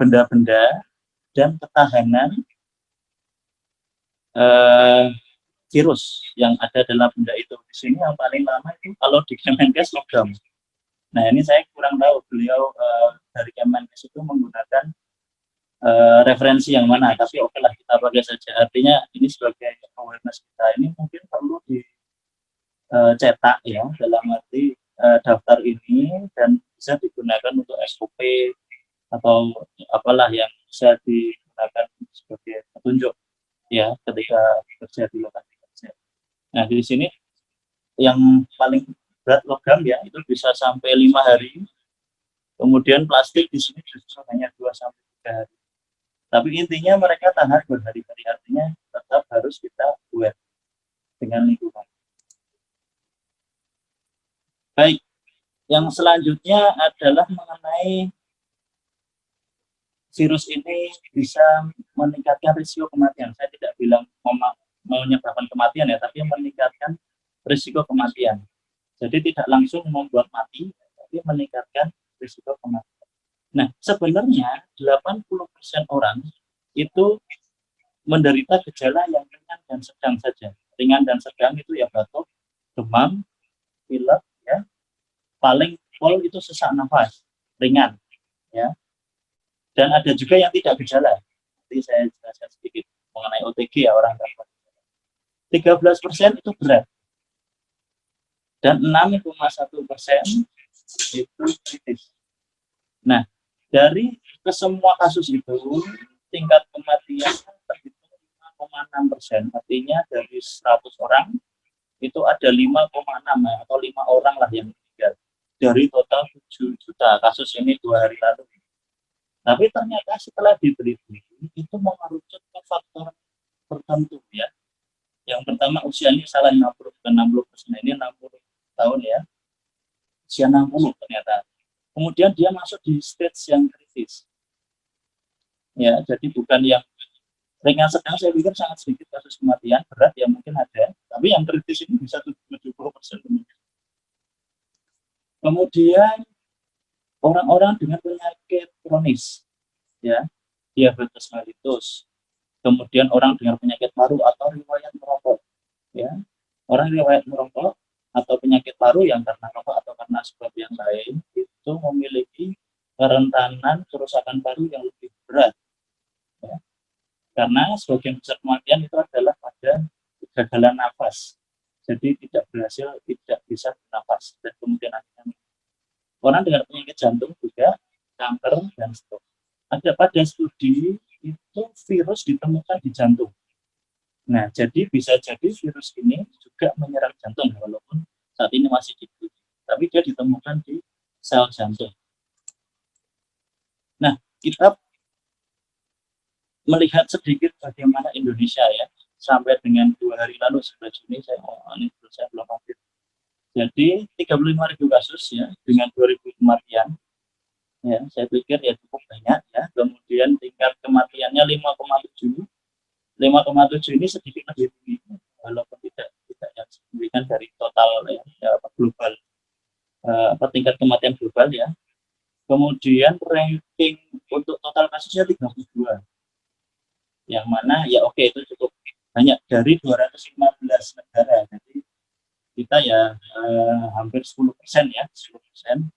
[SPEAKER 5] benda-benda dan ketahanan virus yang ada dalam benda itu. Di sini yang paling lama itu kalau di Kemenkes logam. Nah, ini saya kurang tahu beliau dari Kemenkes itu menggunakan referensi yang mana, tapi oke lah kita pakai saja. Artinya ini sebagai awareness kita, ini mungkin perlu dicetak ya, dalam arti daftar ini, dan bisa digunakan untuk SOP atau apalah yang bisa digunakan sebagai petunjuk ya ketika kerja di lokasi kerja. Nah, di sini yang paling berat logam ya, itu bisa sampai 5 hari. Kemudian plastik di sini justru hanya 2-3 hari. Tapi intinya mereka tahan berhari-hari, artinya tetap harus kita aware dengan lingkungan. Baik, yang selanjutnya adalah mengenai virus ini bisa meningkatkan risiko kematian. Saya tidak bilang menyebabkan kematian ya, tapi meningkatkan risiko kematian. Jadi tidak langsung membuat mati, tapi meningkatkan risiko kematian. Nah, sebenarnya 80% orang itu menderita gejala yang ringan dan sedang saja. Ringan dan sedang itu ya batuk, demam, pilek, ya. Paling pol itu sesak nafas, ringan, ya. Dan ada juga yang tidak gejala. Nanti saya jelaskan sedikit mengenai OTG ya, orang tanpa gejala. 13% itu berat. Dan 6,1% itu kritis. Nah, dari kesemua kasus itu, tingkat kematian terhitung 5,6%. Artinya dari 100 orang, itu ada 5,6 atau 5 orang lah yang meninggal. Dari total 7 juta kasus ini 2 hari lalu. Tapi ternyata setelah diteliti, itu mengerucut ke faktor tertentu ya. Yang pertama usianya salah 60, bukan 60%, ini 60 tahun ya. Usia 60 ternyata. Kemudian dia masuk di stage yang kritis. Ya, jadi bukan yang ringan sedang, saya pikir sangat sedikit kasus kematian, berat ya mungkin ada, tapi yang kritis ini bisa 70%. Kemudian orang-orang dengan penyakit kronis, ya, diabetes mellitus, kemudian orang dengan penyakit paru atau riwayat merokok, ya, orang riwayat merokok atau penyakit paru yang karena rokok atau karena sebab yang lain itu memiliki kerentanan kerusakan paru yang lebih berat, ya. Karena sebagian besar kematian itu adalah pada kegagalan nafas, jadi tidak berhasil, tidak bisa bernafas, dan kemudian akhirnya orang dengan penyakit jantung juga kanker dan stroke. Ada pada studi itu virus ditemukan di jantung. Nah, jadi bisa jadi virus ini juga menyerang jantung walaupun saat ini masih diuji, tapi dia ditemukan di sel jantung. Nah, kita melihat sedikit bagaimana Indonesia ya, sampai dengan 2 hari lalu 11 Juni saya belum update. Jadi 35.000 kasus ya dengan 2.000 kematian. Ya, saya pikir ya cukup banyak ya. Kemudian tingkat kematiannya 5,7. 5,7 ini sedikit lebih tinggi walaupun tidak yang signifikan dari total ya global tingkat kematian global ya. Kemudian ranking untuk total kasusnya 32. Yang mana ya oke, itu cukup banyak dari 215 negara. Jadi kita ya hampir 10% ya, 10%.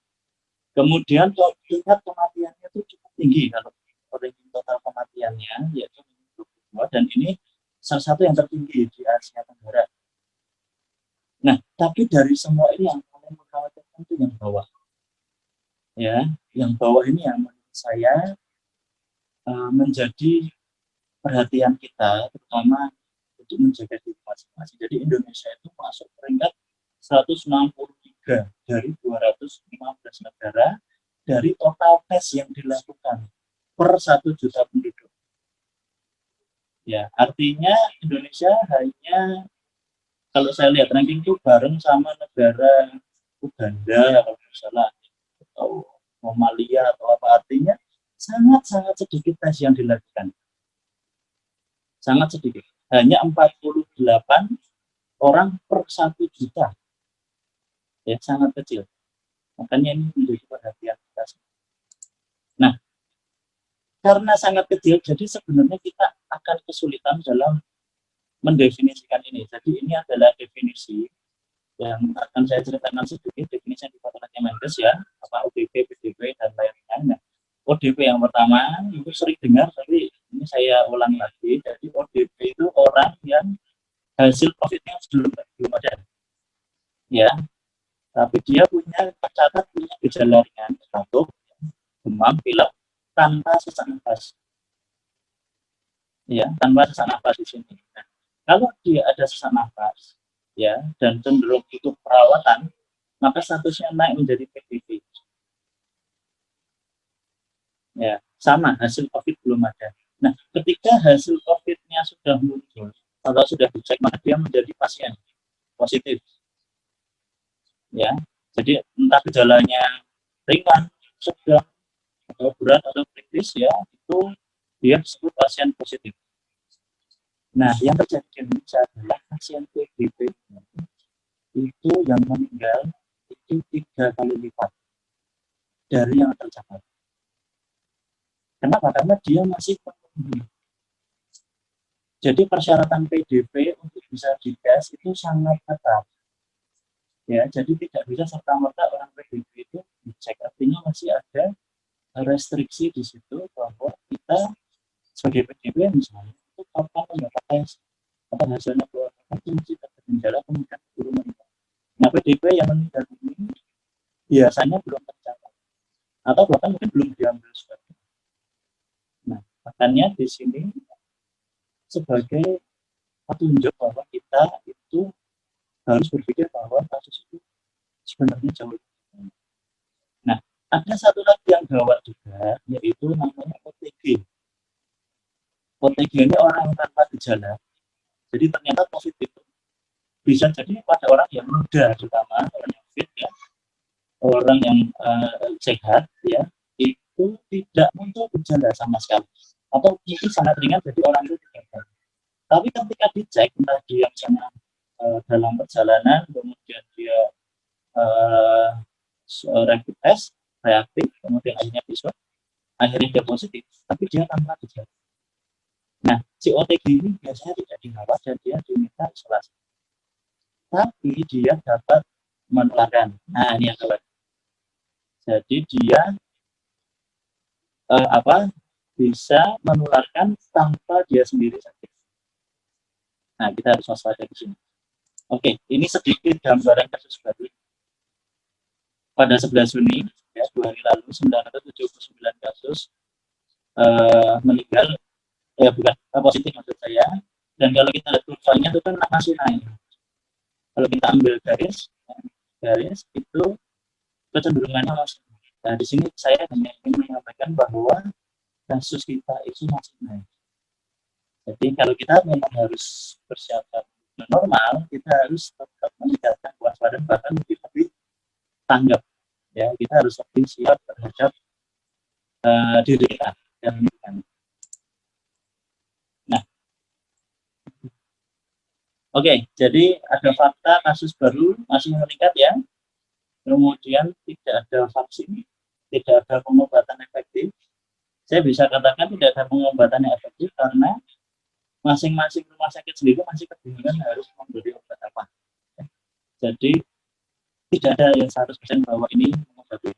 [SPEAKER 5] Kemudian tingkat kematiannya itu cukup tinggi kalau ranking total kematiannya yaitu 22, dan ini salah satu yang tertinggi di Asia Tenggara. Nah, tapi dari semua ini yang paling mengkhawatirkan itu yang bawah. Ya, yang bawah ini yang menurut saya menjadi perhatian kita, terutama untuk menjaga diri masing-masing. Jadi Indonesia itu masuk peringkat 163 dari 215 negara dari total tes yang dilakukan per 1 juta penduduk. Ya, artinya Indonesia hanya, kalau saya lihat ranking itu bareng sama negara Uganda kalau tidak salah, atau Somalia atau apa, artinya sangat-sangat sedikit tes yang dilakukan. Sangat sedikit. Hanya 48 orang per 1 juta. Ya, sangat kecil. Makanya ini menjadi perhatian kita. Nah, karena sangat kecil, jadi sebenarnya kita akan kesulitan dalam mendefinisikan ini. Jadi ini adalah definisi yang akan saya ceritakan sedikit, definisi yang dibuat oleh Kemenkes ya, apa ODP, PDP, dan lain-lain. Nah, ODP yang pertama, itu sering dengar, tapi ini saya ulang lagi. Jadi ODP itu orang yang hasil COVID-nya belum ada. Ya, tapi dia tercatat punya gejala ringan, batuk, demam, pilek, tanpa sesak nafas. Ya, tanpa sesak nafas di sini. Nah, kalau dia ada sesak nafas, ya, dan cenderung butuh perawatan, maka statusnya naik menjadi PDP. Ya, sama, hasil COVID belum ada. Nah, ketika hasil COVID-nya sudah muncul, atau sudah dicek, maka dia menjadi pasien positif. Ya, jadi entah gejalanya ringan, sedang, atau berat atau kritis ya, itu dia disebut pasien positif. Nah, yang terjadi di Indonesia adalah pasien PDP itu yang meninggal itu 3 kali lipat dari yang tercatat. Kenapa? Karena dia masih penuh. Jadi persyaratan PDP untuk bisa dites itu sangat ketat. Ya, jadi tidak bisa serta-merta orang PDP itu dicek. Artinya masih ada restriksi di situ bahwa kita sebagai PDP misalnya itu kapan mendapat tes, kapan hasilnya keluar, itu mesti terkendala kemudian keburu meninggal. Nah, PDP yang meninggal ini biasanya belum tercatat atau bahkan mungkin belum diambil swab. Nah, makanya di sini sebagai petunjuk bahwa kita itu harus berpikir bahwa kasus itu sebenarnya jauh lebih. Nah, ada satu lagi yang gawat juga, yaitu namanya OTG. OTG ini orang tanpa gejala. Jadi ternyata COVID itu bisa jadi pada orang yang muda, terutama orang yang fit, ya, orang yang sehat, ya, itu tidak muncul gejala sama sekali, atau mungkin sangat ringan, jadi orang itu tidak. Tapi ketika dicek, entah dia misalnya dalam perjalanan, kemudian dia rapid test, reaktif, kemudian akhirnya swab, akhirnya dia positif, tapi dia tanpa gejala. Nah, si OTG ini biasanya tidak dirawat dan dia diminta isolasi. Tapi dia dapat menularkan. Nah, ini yang gawat. Jadi dia bisa menularkan tanpa dia sendiri sakit. Nah, kita harus waspada di sini. Oke, ini sedikit gambaran kasus baru. Pada 11 Juni, ya, 2 hari lalu, 979 kasus meninggal, bukan positif maksud saya. Dan kalau kita lihat kurvanya itu kan masih naik. Kalau kita ambil garis itu kecenderungannya masih. Nah, di sini saya hanya ingin menyampaikan bahwa kasus kita itu masih naik. Jadi kalau kita memang harus persiapan normal, kita harus tetap meningkatkan kewaspadaan, bahkan lebih tanggap. Ya, kita harus lebih siap terhadap diri kita dan lingkungan. Nah, oke, jadi ada fakta kasus baru masih meningkat, ya. Kemudian tidak ada vaksin, tidak ada pengobatan efektif. Saya bisa katakan tidak ada pengobatan yang efektif karena masing-masing rumah sakit sendiri masih kebingungan harus memberi obat apa. Jadi tidak ada yang 100% bahwa ini mengobati.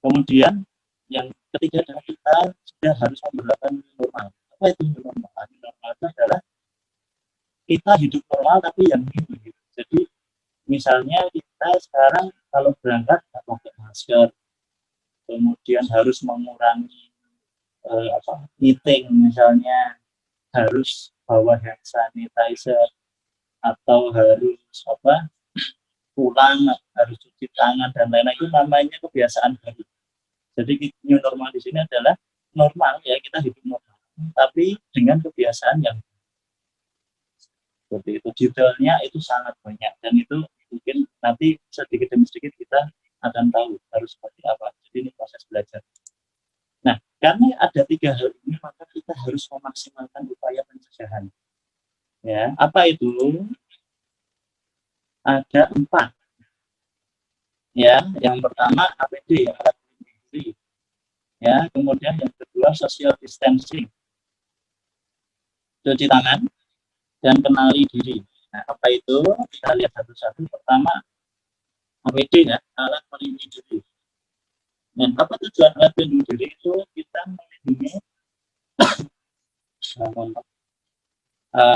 [SPEAKER 5] Kemudian yang ketiga adalah kita sudah harus memperlakukan normal. Apa itu normal? Normal itu adalah kita hidup normal tapi yang hidup. Jadi misalnya kita sekarang kalau berangkat nggak pakai masker, kemudian harus mengurangi eating, misalnya harus bawa hand sanitizer, atau harus pulang harus cuci tangan dan lain-lain, itu namanya kebiasaan baru. Jadi new normal di sini adalah normal, ya, kita hidup normal, tapi dengan kebiasaan yang seperti itu. Detailnya itu sangat banyak dan itu mungkin nanti sedikit demi sedikit kita akan tahu harus seperti apa. Jadi ini proses belajar. Nah, karena ada 3 hal ini, maka kita harus memaksimalkan upaya pencegahan. Ya, apa itu? Ada 4. Ya, yang pertama APD, alat pelindung diri. Ya, kemudian yang kedua social distancing, cuci tangan dan kenali diri. Nah, apa itu? Kita lihat satu-satu. Pertama, APD, ya, alat pelindung diri. Nah, apa tujuan alat pelindung diri itu? Kita melindungi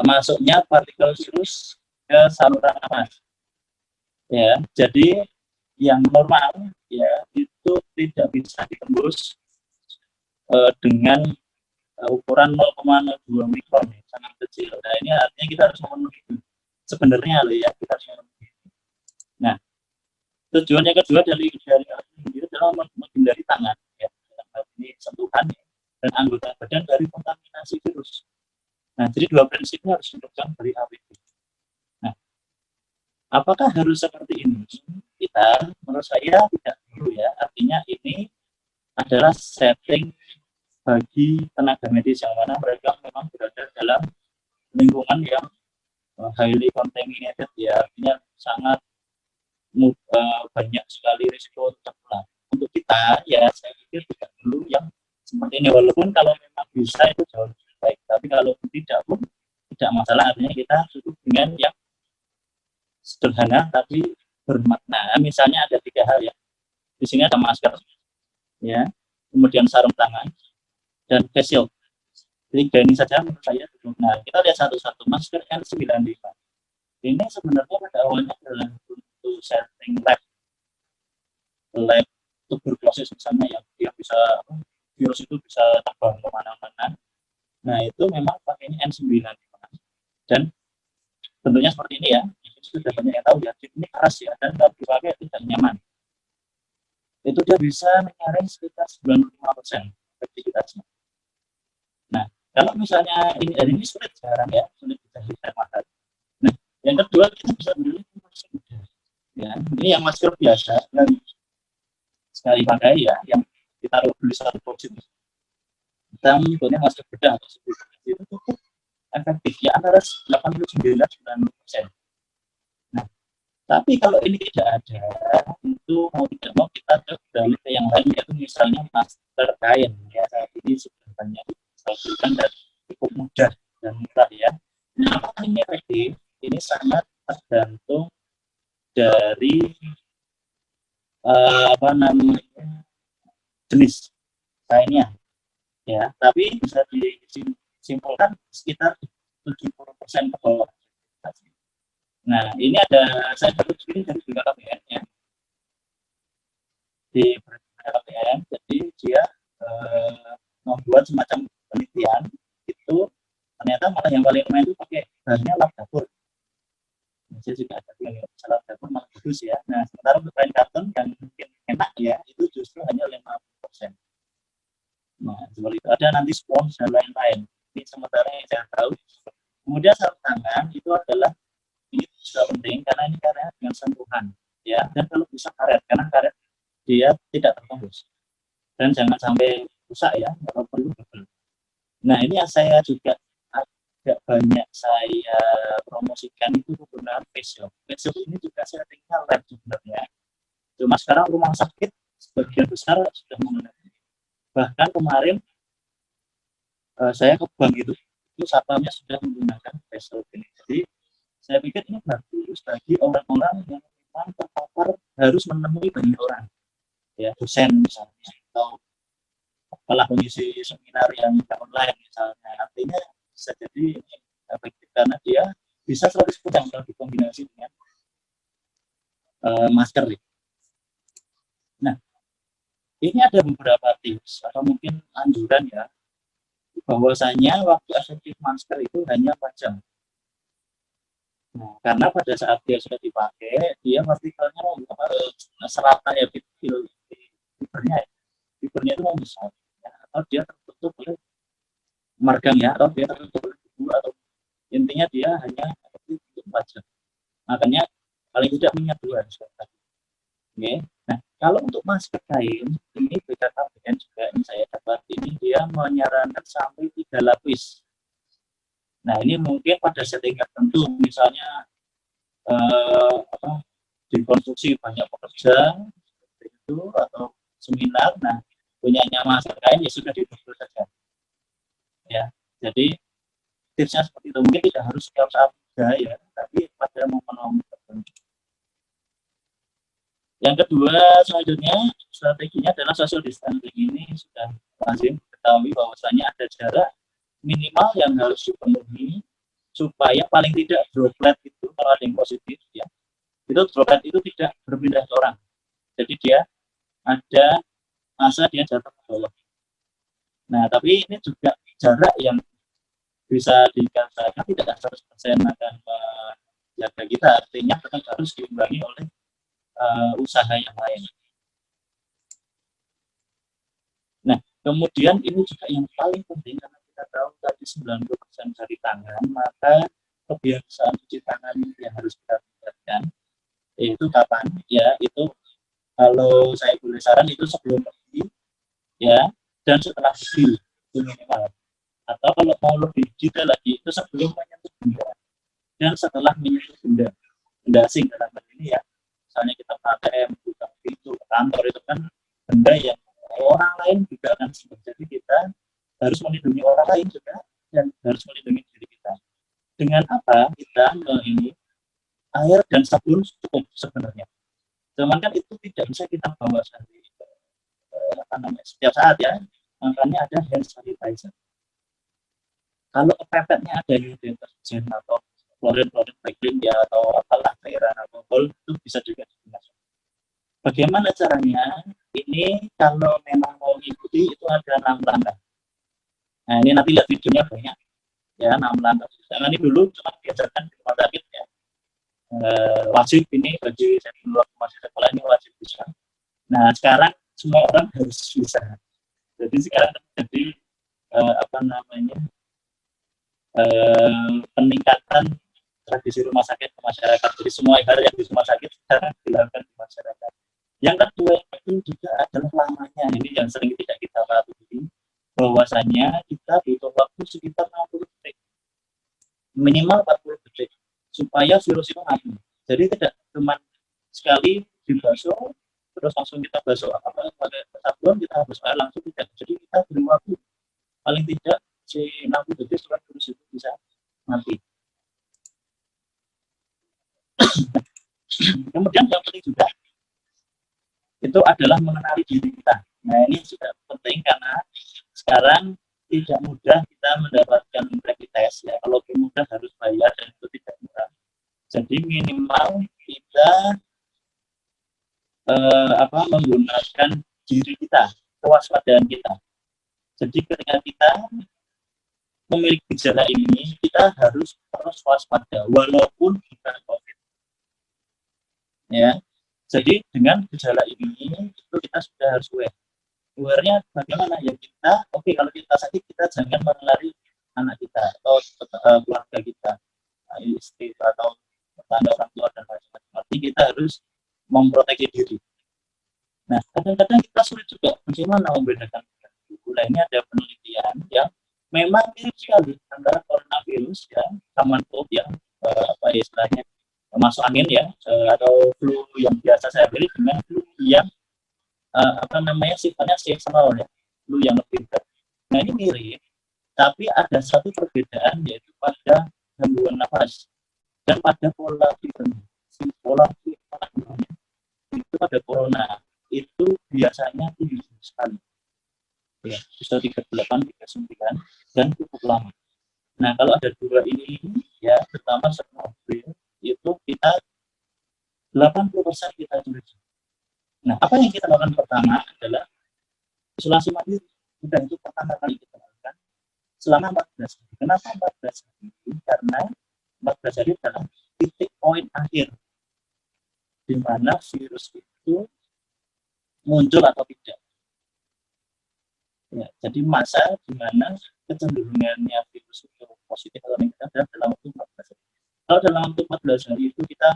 [SPEAKER 5] masuknya partikel virus ke saluran nafas. Ya, jadi yang normal, ya, itu tidak bisa ditembus dengan ukuran 0,02 mikron, ya, sangat kecil. Nah, ini artinya kita harus memenuhi sebenarnya, ya, kita harus memenuhi. Nah, tujuan yang kedua dari alat pelindung diri adalah menghindari tangan, ya, ini sentuhan, ya, dan anggota badan dari kontaminasi virus. Nah, jadi 2 prinsipnya harus dipegang dari APD. Nah, apakah harus seperti ini? Menurut saya tidak perlu, ya. Artinya ini adalah setting bagi tenaga medis yang mana mereka memang berada dalam lingkungan yang highly contaminated, ya, artinya sangat banyak sekali risiko tertular. Untuk kita, ya saya pikir tidak perlu yang seperti ini, walaupun kalau memang bisa itu jauh lebih baik, tapi kalau tidak pun tidak masalah, artinya kita cukup dengan yang sederhana tapi bermakna. Misalnya ada 3 hal ya, di sini ada masker, ya, kemudian sarung tangan dan face shield. 3 ini saja menurut saya cukup. Nah, kita lihat satu-satu. Masker N95 ini sebenarnya pada awalnya adalah untuk setting lab tuberkulosis misalnya, yang dia bisa virus itu bisa terbang kemana-mana. Nah, itu memang pakainya N95 dan bentuknya seperti ini ya. Itu sudah banyak yang tahu ya. Ini keras ya, dan kalau dipakai tidak nyaman. Itu dia bisa menyaring sekitar 95% efektivitasnya. Nah, kalau misalnya ini sulit sekarang ya, sulit kita lihat mahal. Nah, yang kedua kita bisa beli masker ya. Ini yang masker biasa yang sekali pakai ya, yang kita beli 1 box itu. Kita menyebutnya masker bedah atau itu cukup efektif ya, antara 89-90%. Nah, tapi kalau ini tidak ada, itu mau tidak mau kita beralih ke yang lain, yaitu misalnya masker kain ya. Saat ini sudah banyak disalurkan dan cukup mudah dan murah ya. Nah, apakah ini efektif? Ini sangat tergantung dari jenis kainnya ya, tapi bisa disimpulkan sekitar 70% ke bawah. Nah, ini ada, saya baru screen dari BKKBN ya, di BKKBN. Jadi dia membuat semacam penelitian itu, ternyata malah yang paling lumayan itu pakai bahannya lap dapur. Saya juga ada yang lap dapur malah bagus ya. Nah, sementara untuk kain karton yang mungkin enak ya, itu justru hanya 50%. Nah, seperti itu. Ada nanti spons dan lain-lain. Ini sementara yang saya tahu. Kemudian sarung tangan itu adalah, ini juga penting karena ini karetnya dengan sentuhan ya, dan kalau bisa karet, karena karet dia tidak tertembus dan jangan sampai rusak ya, kalau perlu double. Nah, ini yang saya juga agak banyak saya promosikan itu penggunaan face shield. Face shield ini juga saya tinggal lab sebenarnya, cuma sekarang rumah sakit sebagian besar sudah menggunakan. Bahkan kemarin saya ke bank itu satpamnya sudah menggunakan face shield ini. Jadi saya pikir ini bagus bagi orang-orang yang memang terpapar harus menemui banyak orang ya, dosen misalnya, atau kepala pengisi seminar yang online misalnya. Artinya bisa jadi efektif karena dia bisa 100% kalau dikombinasi dengan masker. Nah, ini ada beberapa tips atau mungkin anjuran ya, bahwasanya waktu efektif masker itu hanya 4 jam. Nah, karena pada saat dia sudah dipakai, dia partikelnya serata ya, fibernya itu membesar ya, atau dia tertutup oleh margang ya, atau dia tertutup oleh debu, atau intinya dia hanya efektif 4 jam. Makanya paling tidak minyak 2 harus tadi. Oke. Nah, kalau untuk masker kain ini BKKBN juga ini saya dapat, ini dia menyarankan sampai 3 lapis. Nah, ini mungkin pada setting tertentu, misalnya dikonstruksi banyak pekerja itu atau seminar. Nah, punyanya masker kain ya sudah didobel saja. Ya, jadi tipsnya seperti itu. Mungkin tidak harus setiap saat ya, tapi pada momen-momen tertentu. Yang kedua, selanjutnya strateginya adalah social distancing. Ini sudah lazim diketahui bahwasanya ada jarak minimal yang harus dipenuhi supaya paling tidak droplet itu, kalau ada yang positif ya, itu droplet itu tidak berpindah ke orang. Jadi dia ada masa dia jatuh ke bawah. Nah, tapi ini juga jarak yang bisa dikatakan tidak 100% akan menjaga kita, artinya tetap harus diimbangi oleh usaha yang lain. Nah, kemudian ini juga yang paling penting, karena kita tahu tadi 90% dari tangan, maka kebiasaan cuci tangan yang harus kita tingkatkan, yaitu kapan? Ya, itu kalau saya boleh saran itu sebelum pergi, ya, dan setelah pergi. itu minimal. Atau kalau mau lebih detail lagi itu sebelum menyentuh benda dan setelah menyentuh benda asing dalam hal ini ya, misalnya kita pakai buka pintu kantor itu kan benda yang orang lain juga akan sebut. Jadi kita harus melindungi orang lain juga dan harus melindungi diri kita. Dengan apa kita ini air dan sabun cukup sebenarnya. Cuman kan itu tidak bisa kita bawa setiap saat ya. Makanya ada hand sanitizer. Kalau kepepetnya ada deterjen atau klorin baikling ya atau apalah cairan alkohol itu bisa juga digunakan. Bagaimana caranya? Ini kalau memang mau mengikuti itu ada 6 langkah. Nah ini nanti lihat videonya banyak ya 6 langkah. Karena ini dulu cuma diajarkan di rumah sakit ya. Wajib ini bagi saya dulu masih sekolah ini wajib bisa. Nah sekarang semua orang harus bisa. Jadi sekarang terjadi peningkatan tradisi rumah sakit ke masyarakat. Jadi semua hal yang di rumah sakit sekarang dilakukan di masyarakat. Yang kedua itu juga adalah lamanya. Ini yang sering tidak kita patuhi, bahwasanya kita butuh waktu sekitar 60 detik, minimal 40 detik, supaya virus itu mati. Jadi tidak cuma sekali dibasuh, terus langsung kita basuh pakai sabun, kita habis air langsung, tidak. Jadi kita beri waktu paling tidak 60 detik supaya virus itu bisa mati. Kemudian yang penting juga itu adalah mengenali diri kita. Nah ini juga penting karena sekarang tidak mudah kita mendapatkan rapid test ya. Kalau mudah harus bayar dan itu tidak murah. Jadi minimal kita menggunakan diri kita, kewaspadaan kita. Jadi ketika kita memiliki gejala ini, kita harus terus waspada walaupun bukan COVID. Ya, jadi dengan gejala ini itu kita sudah harus aware. Aware-nya bagaimana ya kita? Oke, kalau kita sakit kita jangan menulari anak kita atau keluarga kita, istri atau tetangga orang tua dan macam-macam. Artinya kita harus memproteksi diri. Nah, kadang-kadang kita sulit juga bagaimana membedakan dulu. Nah, ini ada penelitian yang memang mirip sekali antara coronavirus ya, common cold yang istilahnya masuk angin ya, atau flu yang biasa saya beli dengan flu yang sifatnya seasonal ya, flu yang lebih berat. Nah ini mirip, tapi ada satu perbedaan yaitu pada gangguan nafas dan pada pola tidurnya. Pola tidurnya itu pada corona itu biasanya tinggi sekali, ya bisa 38, 39 dan cukup lama. Nah kalau ada dua ini ya, pertama Chernobyl itu kita 80% kita curiga. Nah, apa yang kita lakukan pertama adalah isolasi mandiri. Sudah itu pertama kali kita lakukan selama 14 hari. Kenapa 14 hari? Karena 14 hari adalah titik poin akhir di mana virus itu muncul atau tidak. Ya, jadi masa di mana kecenderungannya virus itu positif atau negatif adalah dalam waktu 14 hari. Kalau dalam waktu 14 hari itu kita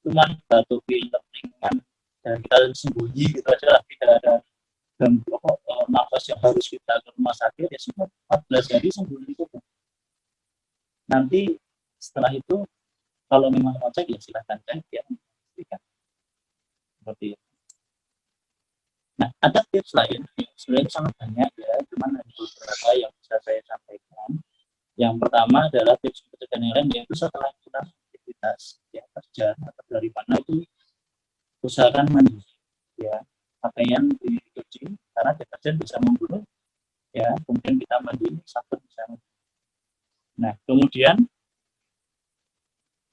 [SPEAKER 5] cuma batuk pilek ringan dan kita sembunyi gitu aja lah, tidak ada nafas yang harus kita ke rumah sakit ya, cuma 14 hari sembunyi itu. Nanti setelah itu kalau memang mau cek ya silahkan cek ya, seperti itu. Nah ada tips lain sebenarnya sangat banyak ya, cuman ada beberapa yang bisa saya sampaikan. Yang pertama adalah tips pencegahan yang lain, yaitu setelah kita aktivitas ya, kerja atau dari mana itu usahakan mandi ya, pakaian dicuci karena deterjen bisa membunuh ya, kemudian kita mandi sabun bisa membunuh. Nah kemudian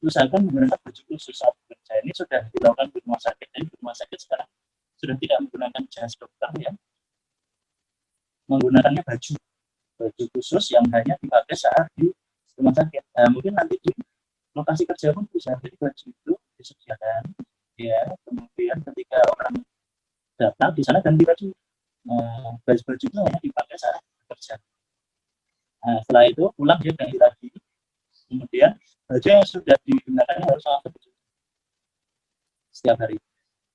[SPEAKER 5] usahakan menggunakan baju khusus saat bekerja. Ini sudah dilakukan di rumah sakit, dan di rumah sakit sekarang sudah tidak menggunakan jas dokter ya, menggunakannya baju khusus yang hanya dipakai saat di rumah sakit. Nah, mungkin nanti di lokasi kerja pun bisa jadi baju itu disediakan ya, kemudian ketika orang datang di sana ganti baju. Baju itu hanya dipakai saat bekerja. Nah, setelah itu pulang dia ganti lagi, kemudian baju yang sudah digunakan harus langsung dicuci setiap hari.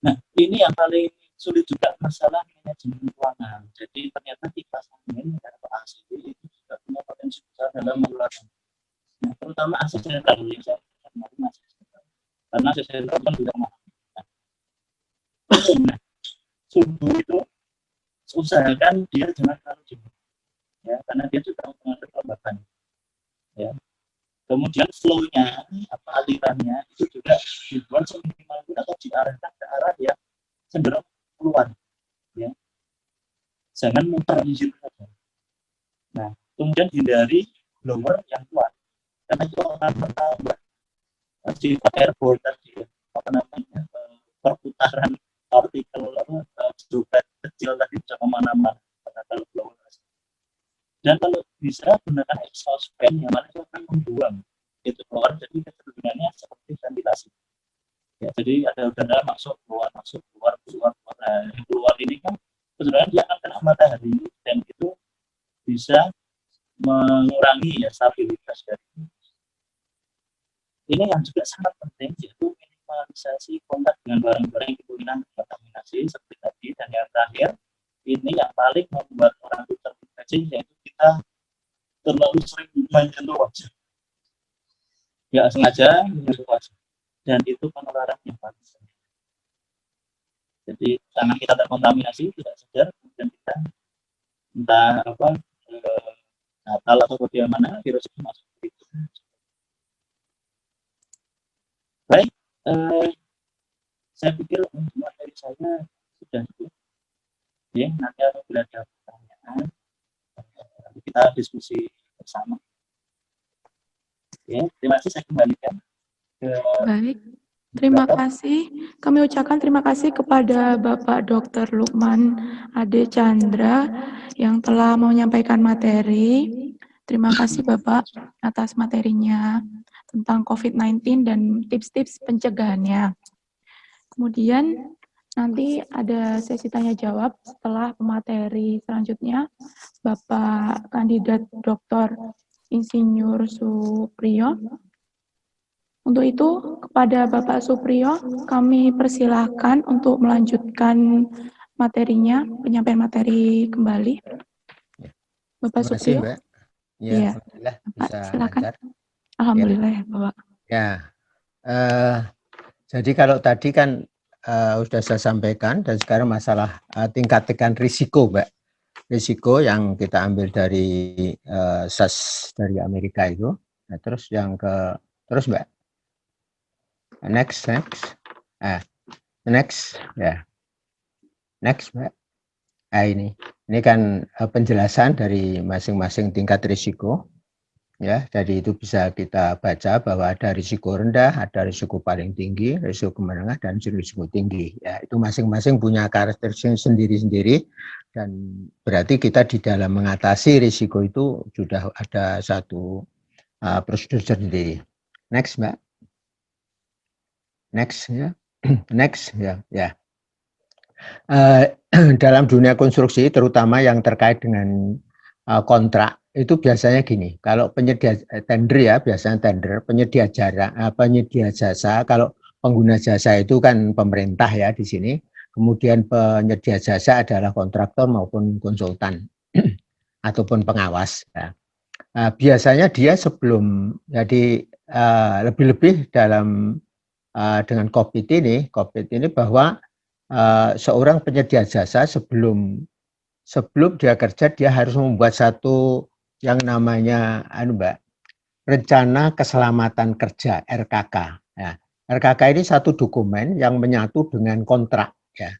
[SPEAKER 5] Nah ini yang paling sulit juga masalah manajemen keuangan. Jadi ternyata kipas angin atau AC dalam mengeluarkan. Nah, terutama asisten yang saya karena asisten kan tidak mahal. Nah, subuh itu usahakan dia jangan terlalu dingin, ya, karena dia juga mengatur kelembapan, ya. Kemudian flow-nya, alirannya itu juga dibuat seminimal atau diarahkan ke arah yang cenderung keluar, ya. Jangan muter di situ saja. Nah, kemudian hindari blower yang kuat, karena itu akan menambah sifat airborne tadi, perputaran partikel juga kecil tadi bisa kemana-mana kalau blower. Dan kalau bisa gunakan exhaust fan yang mana itu akan membuang itu keluar, jadi kecenderungannya seperti ventilasi. Ya, jadi ada udara masuk keluar. Nah, yang keluar ini kan kecenderungan dia akan kena matahari dan itu bisa mengurangi ya stabilitas dari ini. Yang juga sangat penting yaitu minimalisasi kontak dengan barang-barang yang kemungkinan kontaminasi seperti tadi. Dan yang terakhir ini yang paling membuat orang itu terinfeksi yaitu kita terlalu sering menyentuh wajah, ya sengaja menyentuh wajah, dan itu penularan yang paling sering. Jadi tangan kita terkontaminasi tidak sadar, kemudian kita entah natal atau bagaimana virus itu masuk ke itu. Baik, saya pikir untuk materi saya sudah cukup. Ya, nanti apabila ada pertanyaan kita diskusi bersama. Ya, terima kasih, saya kembalikan ke.
[SPEAKER 1] Baik, terima kasih. Kami ucapkan terima kasih kepada Bapak Dr. Lukman Ade Chandra yang telah menyampaikan materi. Terima kasih Bapak atas materinya tentang COVID-19 dan tips-tips pencegahannya. Kemudian nanti ada sesi tanya jawab setelah pemateri selanjutnya, Bapak Kandidat Dr. Insinyur Supriyo. Untuk itu, kepada Bapak Supriyo, kami persilahkan untuk melanjutkan materinya, penyampaian materi kembali. Bapak Supriyo.
[SPEAKER 6] Mbak.
[SPEAKER 1] Ya,
[SPEAKER 6] Alhamdulillah
[SPEAKER 1] Bapak,
[SPEAKER 6] bisa
[SPEAKER 1] silakan.
[SPEAKER 6] lancar.
[SPEAKER 1] Alhamdulillah ya, Bapak.
[SPEAKER 6] Ya, jadi kalau tadi kan sudah saya sampaikan, dan sekarang masalah tingkat tekan risiko, Mbak. Risiko yang kita ambil dari SARS dari Amerika itu. Nah, terus yang terus Mbak. Next. Next, ya. Next, Mbak. Nah, ini kan penjelasan dari masing-masing tingkat risiko. Ya, jadi itu bisa kita baca bahwa ada risiko rendah, ada risiko paling tinggi, risiko menengah, dan risiko tinggi. Ya, itu masing-masing punya karakteristik sendiri-sendiri, dan berarti kita di dalam mengatasi risiko itu sudah ada satu prosedur sendiri. Next, Mbak. Next, ya. Next, ya. Dalam dunia konstruksi, terutama yang terkait dengan kontrak, itu biasanya gini, kalau penyedia tender ya, biasanya tender, penyedia jasa, kalau pengguna jasa itu kan pemerintah ya di sini, kemudian penyedia jasa adalah kontraktor maupun konsultan ataupun pengawas. Ya. Biasanya dia sebelum, jadi lebih-lebih dalam dengan COVID ini bahwa seorang penyedia jasa sebelum dia kerja, dia harus membuat satu yang namanya rencana keselamatan kerja, RKK. Ya, RKK ini satu dokumen yang menyatu dengan kontrak, ya.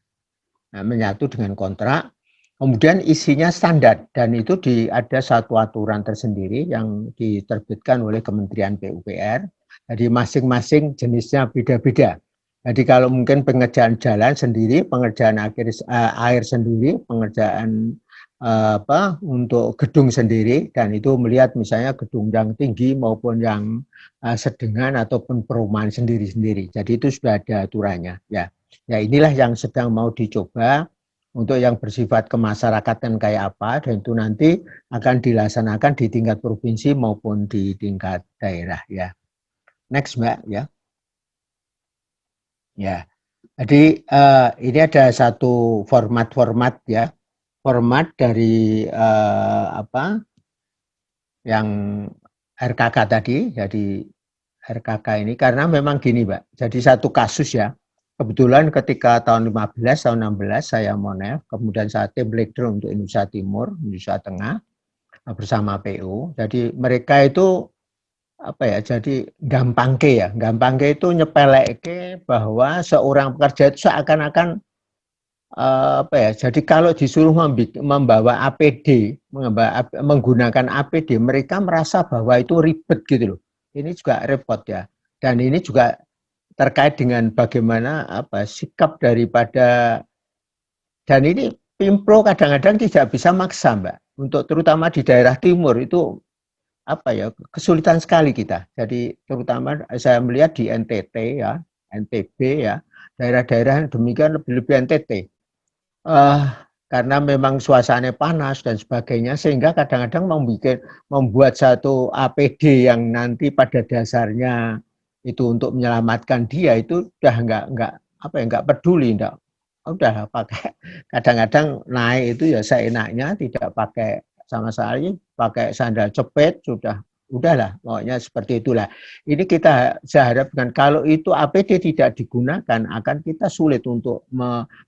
[SPEAKER 6] Nah, menyatu dengan kontrak, kemudian isinya standar, dan itu ada satu aturan tersendiri yang diterbitkan oleh Kementerian PUPR. Jadi masing-masing jenisnya beda-beda. Jadi kalau mungkin pengerjaan jalan sendiri, pengerjaan air sendiri, pengerjaan untuk gedung sendiri, dan itu melihat misalnya gedung yang tinggi maupun yang sedengan ataupun perumahan sendiri-sendiri. Jadi itu sudah ada aturannya. Ya, inilah yang sedang mau dicoba untuk yang bersifat kemasyarakatan kayak apa, dan itu nanti akan dilaksanakan di tingkat provinsi maupun di tingkat daerah. Ya, next Mbak. Ya, jadi ini ada satu format ya. Format dari yang RKK tadi, jadi RKK ini karena memang gini Mbak, jadi satu kasus ya, kebetulan ketika tahun 15, tahun 16 saya Monef, kemudian saya tim leader untuk Indonesia Timur, Indonesia Tengah bersama PU, jadi mereka itu apa ya, jadi gampangke itu nyepeleke bahwa seorang pekerja itu seakan-akan apa ya, jadi kalau disuruh membawa APD, menggunakan APD, mereka merasa bahwa itu ribet gitu loh. Ini juga repot ya. Dan ini juga terkait dengan bagaimana apa sikap daripada, dan ini Pimpro kadang-kadang tidak bisa maksa Mbak, untuk terutama di daerah timur itu apa ya, kesulitan sekali kita. Jadi terutama saya melihat di NTT ya, NTB ya, daerah-daerah yang demikian lebih-lebih NTT. Karena memang suasananya panas dan sebagainya, sehingga kadang-kadang membuat satu APD yang nanti pada dasarnya itu untuk menyelamatkan dia itu udah nggak peduli, udah pakai, kadang-kadang naik itu ya seenaknya, tidak pakai sama sekali, pakai sandal cepet, udahlah, pokoknya seperti itulah. Ini saya harapkan kalau itu APD tidak digunakan, akan kita sulit untuk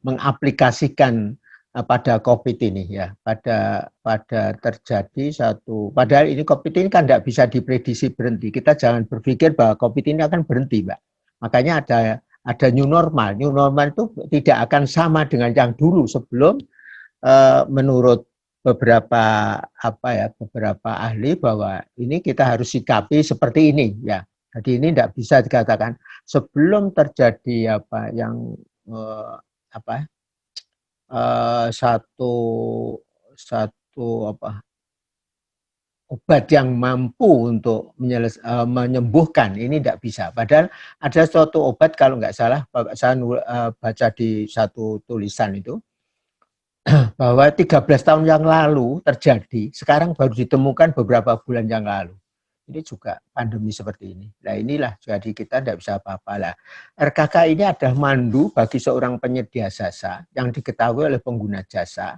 [SPEAKER 6] mengaplikasikan pada COVID ini ya, pada terjadi satu, padahal ini COVID ini kan tidak bisa diprediksi berhenti. Kita jangan berpikir bahwa COVID ini akan berhenti, Mbak. Makanya ada new normal. New normal itu tidak akan sama dengan yang dulu sebelum, menurut beberapa ahli bahwa ini kita harus sikapi seperti ini ya. Jadi ini tidak bisa dikatakan sebelum terjadi satu obat yang mampu untuk menyembuhkan, ini tidak bisa. Padahal ada suatu obat, kalau nggak salah saya baca di satu tulisan itu, bahwa 13 tahun yang lalu terjadi, sekarang baru ditemukan beberapa bulan yang lalu. Ini juga pandemi seperti ini. Nah inilah, jadi kita tidak bisa apa-apa lah. RKK ini adalah mandu bagi seorang penyedia jasa yang diketahui oleh pengguna jasa,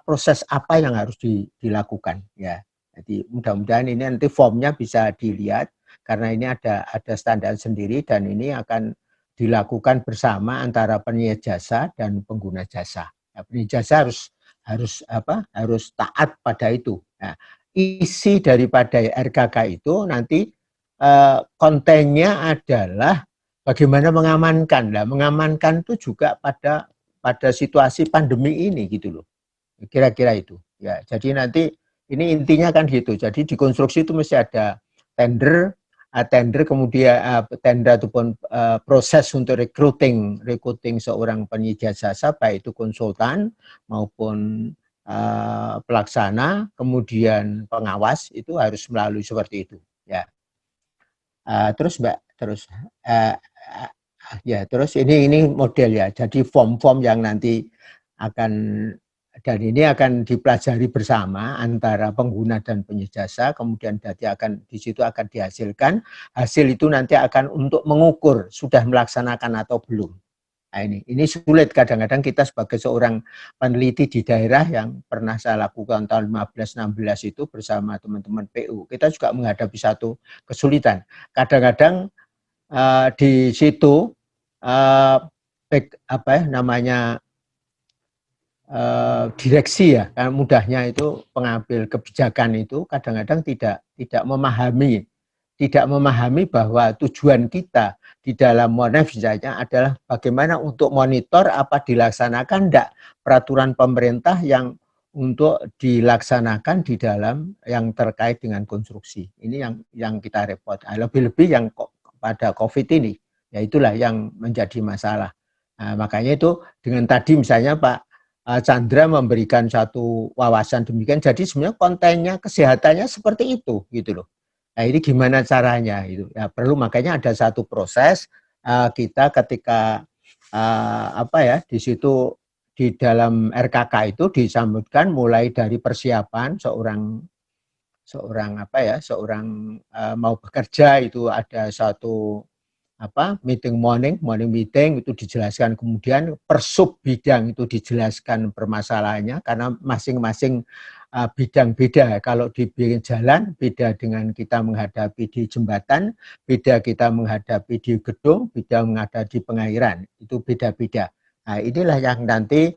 [SPEAKER 6] proses apa yang harus dilakukan. Ya, jadi mudah-mudahan ini nanti formnya bisa dilihat, karena ini ada standar sendiri dan ini akan dilakukan bersama antara penyedia jasa dan pengguna jasa. Nah, penyedia jasa harus taat pada itu. Nah, isi daripada RKK itu nanti kontennya adalah bagaimana mengamankan. Nah, mengamankan itu juga pada situasi pandemi ini gitu loh. Kira-kira itu. Ya, jadi nanti ini intinya kan gitu. Jadi di konstruksi itu mesti ada tender kemudian tender ataupun proses untuk recruiting seorang penyedia jasa, baik itu konsultan maupun pelaksana, kemudian pengawas, itu harus melalui seperti itu ya. Terus Mbak, terus ini model ya, jadi form-form yang nanti akan, dan ini akan dipelajari bersama antara pengguna dan penyedia jasa, kemudian di situ akan dihasilkan, hasil itu nanti akan untuk mengukur sudah melaksanakan atau belum. Nah, ini sulit kadang-kadang kita sebagai seorang peneliti di daerah yang pernah saya lakukan tahun 15-16 itu bersama teman-teman PU, kita juga menghadapi satu kesulitan. Kadang-kadang di situ direksi ya, kan mudahnya itu pengambil kebijakan itu kadang-kadang tidak memahami bahwa tujuan kita di dalam Monef misalnya adalah bagaimana untuk monitor apa dilaksanakan enggak peraturan pemerintah yang untuk dilaksanakan di dalam yang terkait dengan konstruksi. Ini yang kita repot. Lebih-lebih yang pada COVID ini, ya itulah yang menjadi masalah. Nah, makanya itu dengan tadi misalnya Pak Chandra memberikan satu wawasan demikian, jadi sebenarnya kontennya kesehatannya seperti itu gitu loh. Nah ini gimana caranya itu ya, perlu, makanya ada satu proses kita ketika di situ di dalam RKK itu disambutkan mulai dari persiapan seorang mau bekerja, itu ada satu meeting morning meeting itu dijelaskan, kemudian per sub bidang itu dijelaskan permasalahannya karena masing-masing bidang beda. Kalau di jalan beda dengan kita menghadapi di jembatan, beda kita menghadapi di gedung, beda menghadapi di pengairan, itu beda-beda. Nah, inilah yang nanti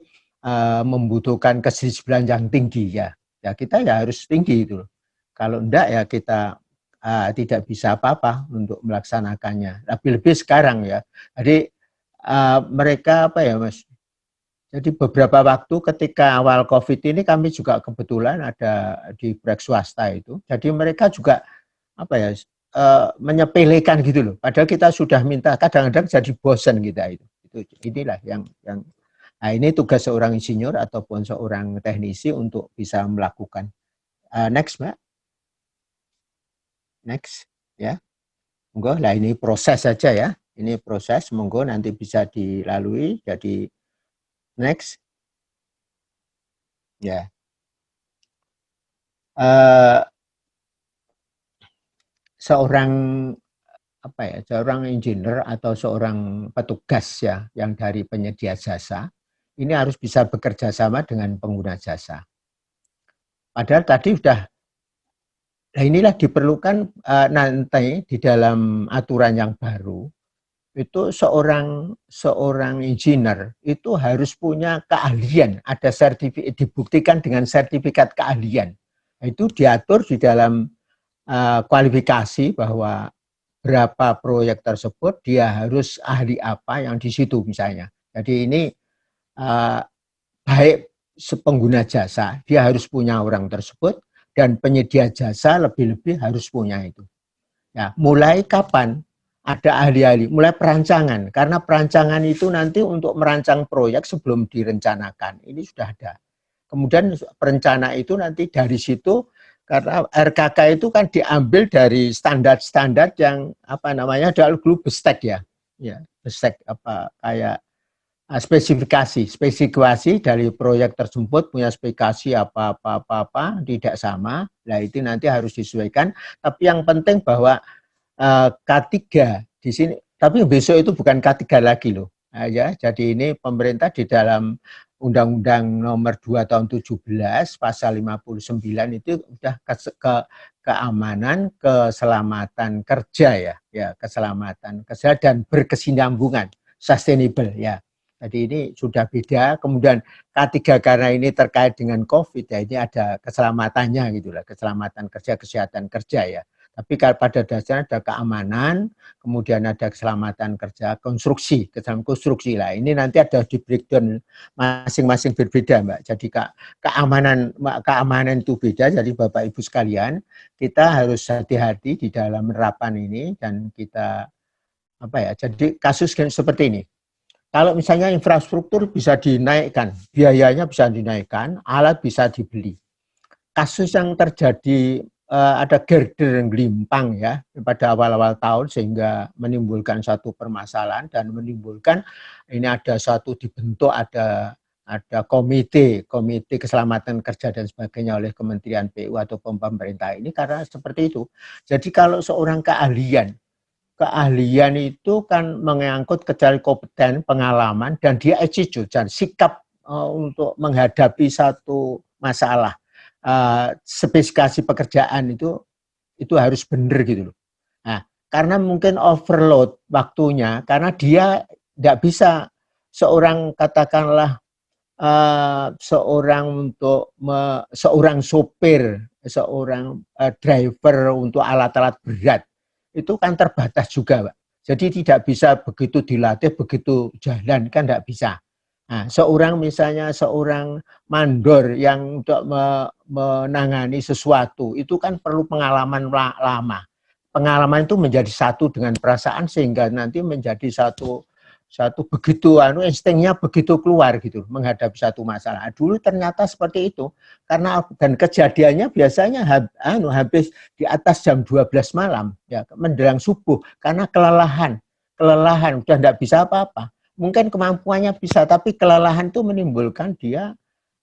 [SPEAKER 6] membutuhkan kedisiplinan yang tinggi ya. Ya kita ya harus tinggi itu. Kalau enggak ya kita tidak bisa apa-apa untuk melaksanakannya. Lebih-lebih sekarang ya. Jadi mereka apa ya Mas? Jadi beberapa waktu ketika awal COVID ini kami juga kebetulan ada di proyek swasta itu. Jadi mereka juga apa ya menyepelekan gitu loh. Padahal kita sudah minta, kadang-kadang jadi bosan kita itu. Inilah yang nah ini tugas seorang insinyur ataupun seorang teknisi untuk bisa melakukan. Next Mbak. Next ya. Monggo, lah ini proses saja ya. Ini proses, monggo nanti bisa dilalui. Jadi next. Ya. Seorang seorang engineer atau seorang petugas ya yang dari penyedia jasa ini harus bisa bekerja sama dengan pengguna jasa. Padahal tadi sudah, nah inilah diperlukan nanti di dalam aturan yang baru itu seorang engineer itu harus punya keahlian, ada sertifikat, dibuktikan dengan sertifikat keahlian. Itu diatur di dalam kualifikasi bahwa berapa proyek tersebut dia harus ahli apa yang di situ misalnya. Jadi ini baik pengguna jasa dia harus punya orang tersebut dan penyedia jasa lebih-lebih harus punya itu. Ya, mulai kapan ada ahli-ahli? Mulai perancangan, karena perancangan itu nanti untuk merancang proyek sebelum direncanakan ini sudah ada. Kemudian perencana itu nanti dari situ, karena RKK itu kan diambil dari standar-standar yang dulu BESTEK ya, BESTEK kayak spesifikasi dari proyek tersebut punya spesifikasi apa tidak sama. Nah itu nanti harus disesuaikan. Tapi yang penting bahwa K3 di sini, tapi besok itu bukan K3 lagi loh. Nah, ya, jadi ini pemerintah di dalam Undang-Undang Nomor 2 Tahun 17 Pasal 59 itu sudah keamanan, keselamatan kerja ya, keselamatan kerja dan berkesinambungan, sustainable ya. Jadi ini sudah beda. Kemudian K3 karena ini terkait dengan COVID ya, ini ada keselamatannya gitulah, keselamatan kerja, kesehatan kerja ya. Tapi pada dasarnya ada keamanan, kemudian ada keselamatan kerja, keselamatan konstruksi lah. Ini nanti ada di breakdown masing-masing berbeda, Mbak. Jadi keamanan itu beda. Jadi Bapak Ibu sekalian, kita harus hati-hati di dalam penerapan ini dan kita Jadi kasus seperti ini. Kalau misalnya infrastruktur bisa dinaikkan, biayanya bisa dinaikkan, alat bisa dibeli. Kasus yang terjadi ada girder yang gelimpang ya pada awal-awal tahun sehingga menimbulkan satu permasalahan dan menimbulkan ini ada suatu dibentuk ada komite keselamatan kerja dan sebagainya oleh Kementerian PU atau pemerintah ini karena seperti itu. Jadi kalau seorang keahlian itu kan mengangkut kecuali kompeten, pengalaman dan dia attitude dan sikap untuk menghadapi satu masalah. Spesifikasi pekerjaan itu harus benar gitu loh. Nah, karena mungkin overload waktunya, karena dia tidak bisa seorang katakanlah seorang sopir, seorang driver untuk alat-alat berat itu kan terbatas juga, Pak. Jadi tidak bisa begitu dilatih, begitu jalan kan tidak bisa. Nah, seorang mandor yang untuk menangani sesuatu itu kan perlu pengalaman lama. Pengalaman itu menjadi satu dengan perasaan sehingga nanti menjadi satu begitu instingnya begitu keluar gitu menghadapi satu masalah. Dulu ternyata seperti itu karena dan kejadiannya biasanya habis di atas jam 12 malam ya menjelang subuh karena kelelahan udah tidak bisa apa-apa. Mungkin kemampuannya bisa, tapi kelelahan itu menimbulkan dia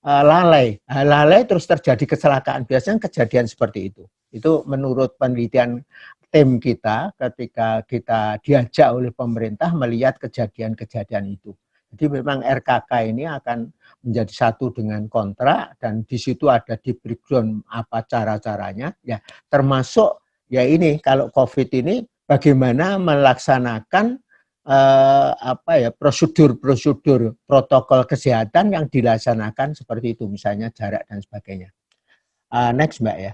[SPEAKER 6] lalai terus terjadi kecelakaan. Biasanya kejadian seperti itu. Itu menurut penelitian tim kita ketika kita diajak oleh pemerintah melihat kejadian-kejadian itu. Jadi memang RKK ini akan menjadi satu dengan kontrak dan di situ ada di breakdown apa cara-caranya. Ya, termasuk ya ini kalau COVID ini bagaimana melaksanakan prosedur protokol kesehatan yang dilaksanakan seperti itu, misalnya jarak dan sebagainya. Next Mbak ya.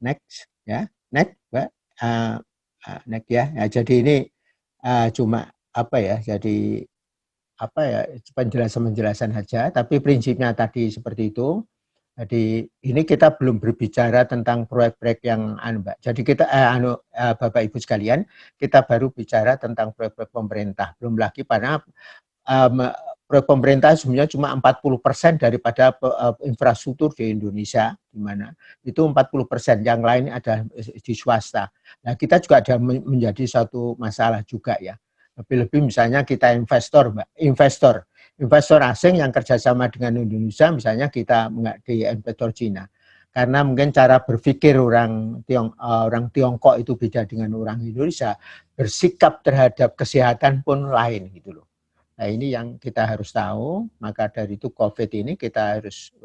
[SPEAKER 6] Next ya. Next Mbak. Next ya. Nah, jadi ini cuma jadi penjelasan saja, tapi prinsipnya tadi seperti itu. Jadi ini kita belum berbicara tentang proyek-proyek yang Mbak. Jadi kita Bapak Ibu sekalian, kita baru bicara tentang proyek-proyek pemerintah. Belum lagi karena proyek pemerintah sebenarnya cuma 40% daripada infrastruktur di Indonesia, di mana itu 40%, yang lain ada di swasta. Nah, kita juga ada menjadi satu masalah juga ya. Lebih-lebih misalnya kita investor asing yang kerjasama dengan Indonesia, misalnya kita di investor Cina. Karena mungkin cara berpikir orang Tiongkok itu beda dengan orang Indonesia, bersikap terhadap kesehatan pun lain gitu loh. Nah, ini yang kita harus tahu, maka dari itu COVID ini kita harus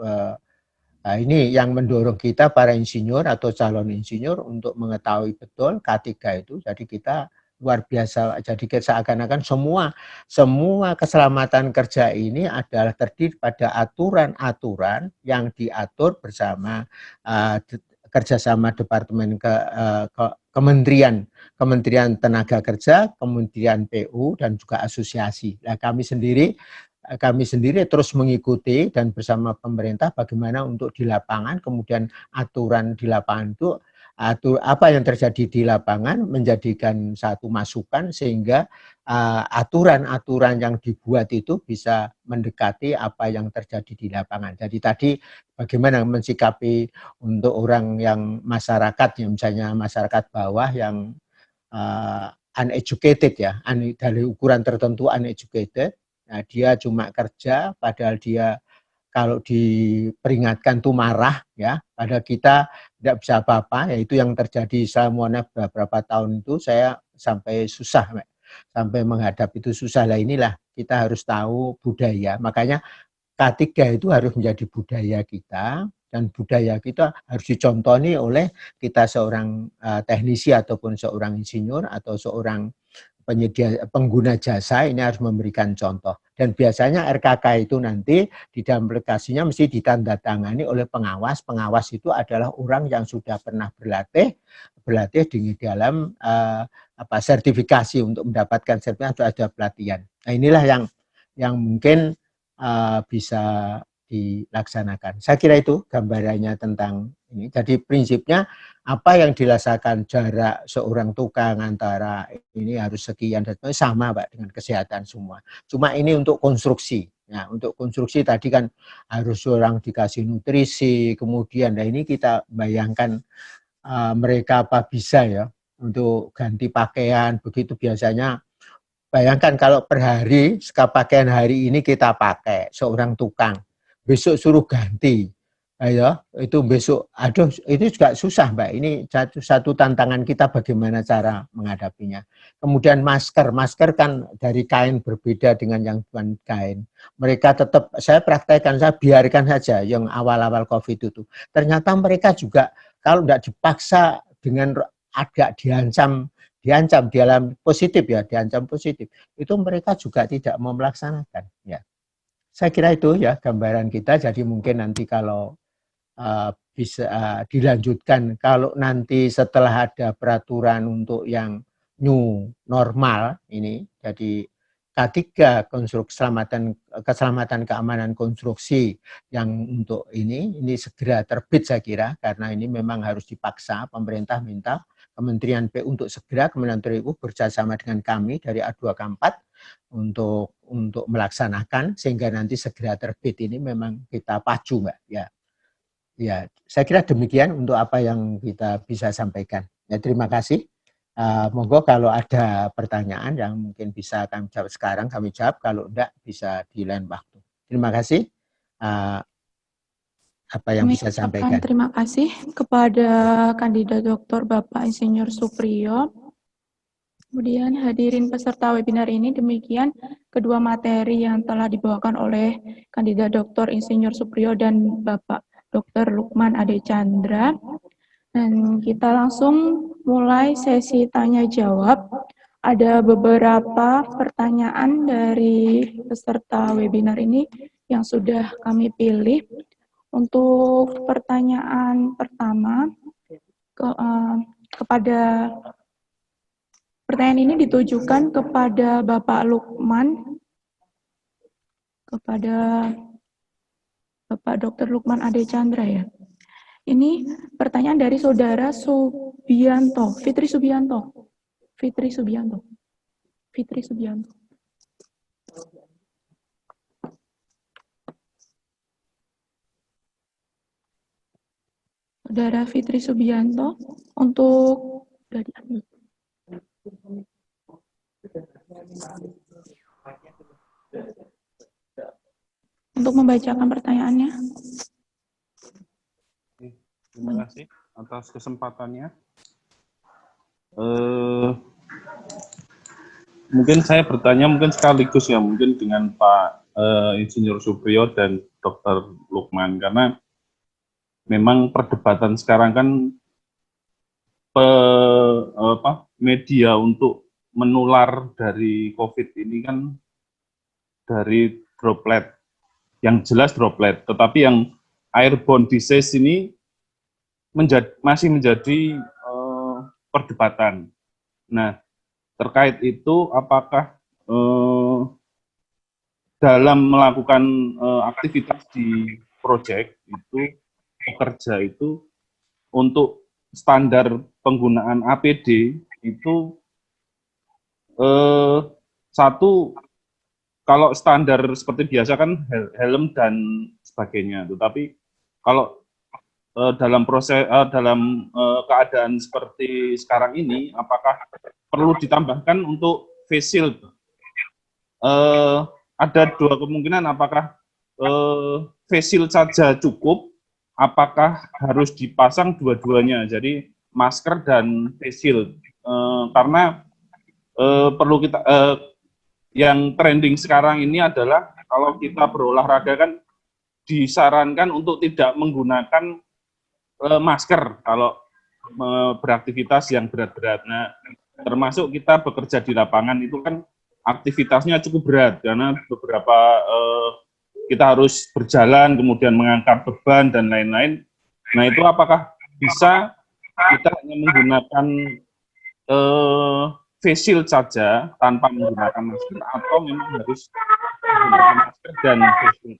[SPEAKER 6] ini yang mendorong kita para insinyur atau calon insinyur untuk mengetahui betul K3 itu. Jadi kita luar biasa, jadi seakan-akan semua keselamatan kerja ini adalah terdiri pada aturan-aturan yang diatur bersama kerjasama Departemen Kementerian Tenaga Kerja, Kementerian PU, dan juga asosiasi. Nah, kami sendiri terus mengikuti dan bersama pemerintah bagaimana untuk di lapangan, kemudian aturan di lapangan itu apa yang terjadi di lapangan menjadikan satu masukan sehingga aturan-aturan yang dibuat itu bisa mendekati apa yang terjadi di lapangan. Jadi tadi bagaimana mensikapi untuk orang yang masyarakat, yang misalnya masyarakat bawah yang uneducated ya, dari ukuran tertentu uneducated, nah dia cuma kerja padahal dia kalau diperingatkan tuh marah ya, pada kita tidak bisa apa-apa, yaitu yang terjadi selama beberapa tahun itu saya sampai susah, sampai menghadap itu susah. Lah inilah kita harus tahu budaya, makanya K3 itu harus menjadi budaya kita, dan budaya kita harus dicontohi oleh kita seorang teknisi ataupun seorang insinyur atau seorang pengguna jasa, ini harus memberikan contoh. Dan biasanya RKK itu nanti di dalam aplikasinya mesti ditandatangani oleh pengawas. Pengawas itu adalah orang yang sudah pernah berlatih di dalam sertifikasi. Untuk mendapatkan sertifikasi ada pelatihan. Nah, inilah yang mungkin bisa dilaksanakan. Saya kira itu gambarannya tentang ini. Jadi prinsipnya apa yang dirasakan jarak seorang tukang antara ini harus sekian dan sama Pak dengan kesehatan semua. Cuma ini untuk konstruksi. Nah, untuk konstruksi tadi kan harus orang dikasih nutrisi, kemudian nah ini kita bayangkan mereka apa bisa ya untuk ganti pakaian, begitu biasanya. Bayangkan kalau per hari, pakaian hari ini kita pakai seorang tukang, besok suruh ganti, ayo itu besok, aduh itu juga susah Mbak. Ini satu tantangan kita bagaimana cara menghadapinya. Kemudian masker kan dari kain berbeda dengan yang bukan kain. Mereka tetap, saya praktekkan, saya biarkan saja yang awal-awal COVID itu. Ternyata mereka juga kalau tidak dipaksa dengan agak diancam dalam positif ya, diancam positif, itu mereka juga tidak mau melaksanakan ya. Saya kira itu ya gambaran kita. Jadi mungkin nanti kalau bisa dilanjutkan, kalau nanti setelah ada peraturan untuk yang new normal ini, jadi K3 keselamatan keamanan konstruksi yang untuk ini segera terbit saya kira, karena ini memang harus dipaksa, pemerintah minta Kementerian PU untuk segera, Kementerian PU bersama dengan kami dari A2K4 untuk melaksanakan sehingga nanti segera terbit. Ini memang kita pacu Mbak ya. Ya, saya kira demikian untuk apa yang kita bisa sampaikan. Ya, terima kasih. Monggo kalau ada pertanyaan yang mungkin bisa kami jawab sekarang, kami jawab. Kalau enggak, bisa di lain waktu. Terima kasih. apa yang
[SPEAKER 1] Kami
[SPEAKER 6] bisa
[SPEAKER 1] ucapkan
[SPEAKER 6] sampaikan.
[SPEAKER 1] terima kasih kepada kandidat Dr. Bapak Insinyur Supriyo. Kemudian hadirin peserta webinar ini, demikian kedua materi yang telah dibawakan oleh kandidat Dr. Insinyur Supriyo dan Bapak Dr. Lukman Ade Chandra. Dan kita langsung mulai sesi tanya jawab. Ada beberapa pertanyaan dari peserta webinar ini yang sudah kami pilih. Untuk pertanyaan pertama, pertanyaan ini ditujukan kepada Bapak Lukman, kepada Bapak Dr. Lukman Ade Chandra ya. Ini pertanyaan dari Saudara Subianto, Fitri Subianto. Saudara Fitri Subianto, untuk membacakan pertanyaannya.
[SPEAKER 7] Terima kasih atas kesempatannya. Mungkin saya bertanya mungkin sekaligus ya, mungkin dengan Pak Insinyur Supriyo dan Dr. Lukman, karena memang perdebatan sekarang kan media untuk menular dari COVID ini kan dari droplet, yang jelas droplet, tetapi yang airborne disease ini masih menjadi perdebatan. Nah, terkait itu apakah dalam melakukan aktivitas di proyek itu pekerja itu untuk standar penggunaan APD itu satu, kalau standar seperti biasa kan helm dan sebagainya, tetapi kalau dalam proses keadaan seperti sekarang ini, apakah perlu ditambahkan untuk face shield? Ada dua kemungkinan, apakah face shield saja cukup, apakah harus dipasang dua-duanya, jadi masker dan face shield, karena perlu kita yang trending sekarang ini adalah kalau kita berolahraga kan disarankan untuk tidak menggunakan masker kalau beraktivitas yang berat-berat. Nah, termasuk kita bekerja di lapangan itu kan aktivitasnya cukup berat karena beberapa kita harus berjalan, kemudian mengangkat beban dan lain-lain. Nah, itu apakah bisa kita hanya menggunakan face shield saja tanpa menggunakan masker, atau memang harus menggunakan masker dan face shield?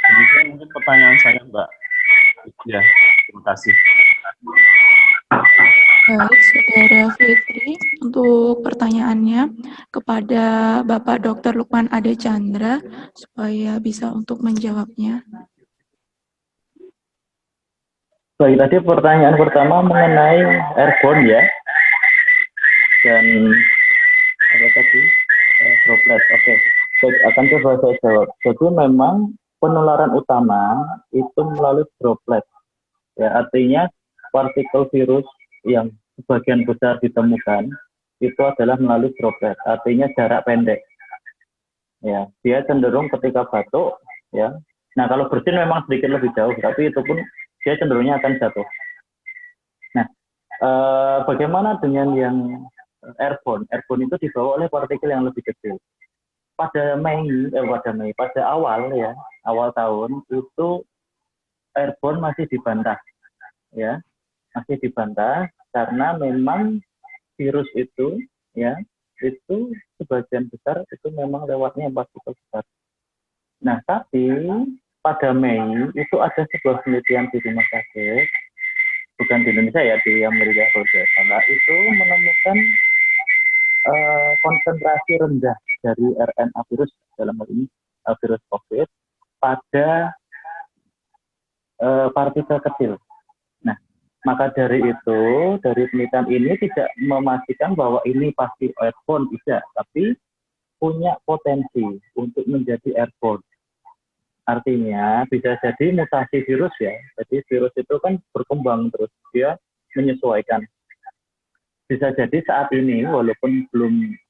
[SPEAKER 7] Demikian mungkin pertanyaan saya, Mbak. Ya, terima kasih.
[SPEAKER 1] Baik, Saudara Fitri, untuk pertanyaannya kepada Bapak Dr. Lukman Ade Chandra supaya bisa untuk menjawabnya.
[SPEAKER 5] Baik, tadi pertanyaan pertama mengenai airborne ya, dan apa tadi droplet. Oke, akan coba saya jawab. Jadi memang penularan utama itu melalui droplet, ya, artinya partikel virus yang sebagian besar ditemukan itu adalah melalui droplet, artinya jarak pendek. Ya, dia cenderung ketika batuk, ya. Nah, kalau bersin memang sedikit lebih jauh, tapi itu pun dia cenderungnya akan jatuh. Nah, bagaimana dengan yang airborne? Airborne itu dibawa oleh partikel yang lebih kecil. Pada awal ya, awal tahun itu airborne masih dibantah, ya, masih dibantah karena memang virus itu, ya, itu sebagian besar itu memang lewatnya partikel besar. Nah, tapi pada Mei itu ada sebuah penelitian di rumah sakit, bukan di Indonesia ya, di Amerika Serikat, itu menemukan konsentrasi rendah dari RNA virus, dalam hal ini virus COVID, pada partikel kecil. Nah, maka dari itu, dari penelitian ini tidak memastikan bahwa ini pasti airborne, tidak, tapi punya potensi untuk menjadi airborne. Artinya bisa jadi mutasi virus ya. Jadi virus itu kan berkembang terus, dia menyesuaikan. Bisa jadi saat ini, walaupun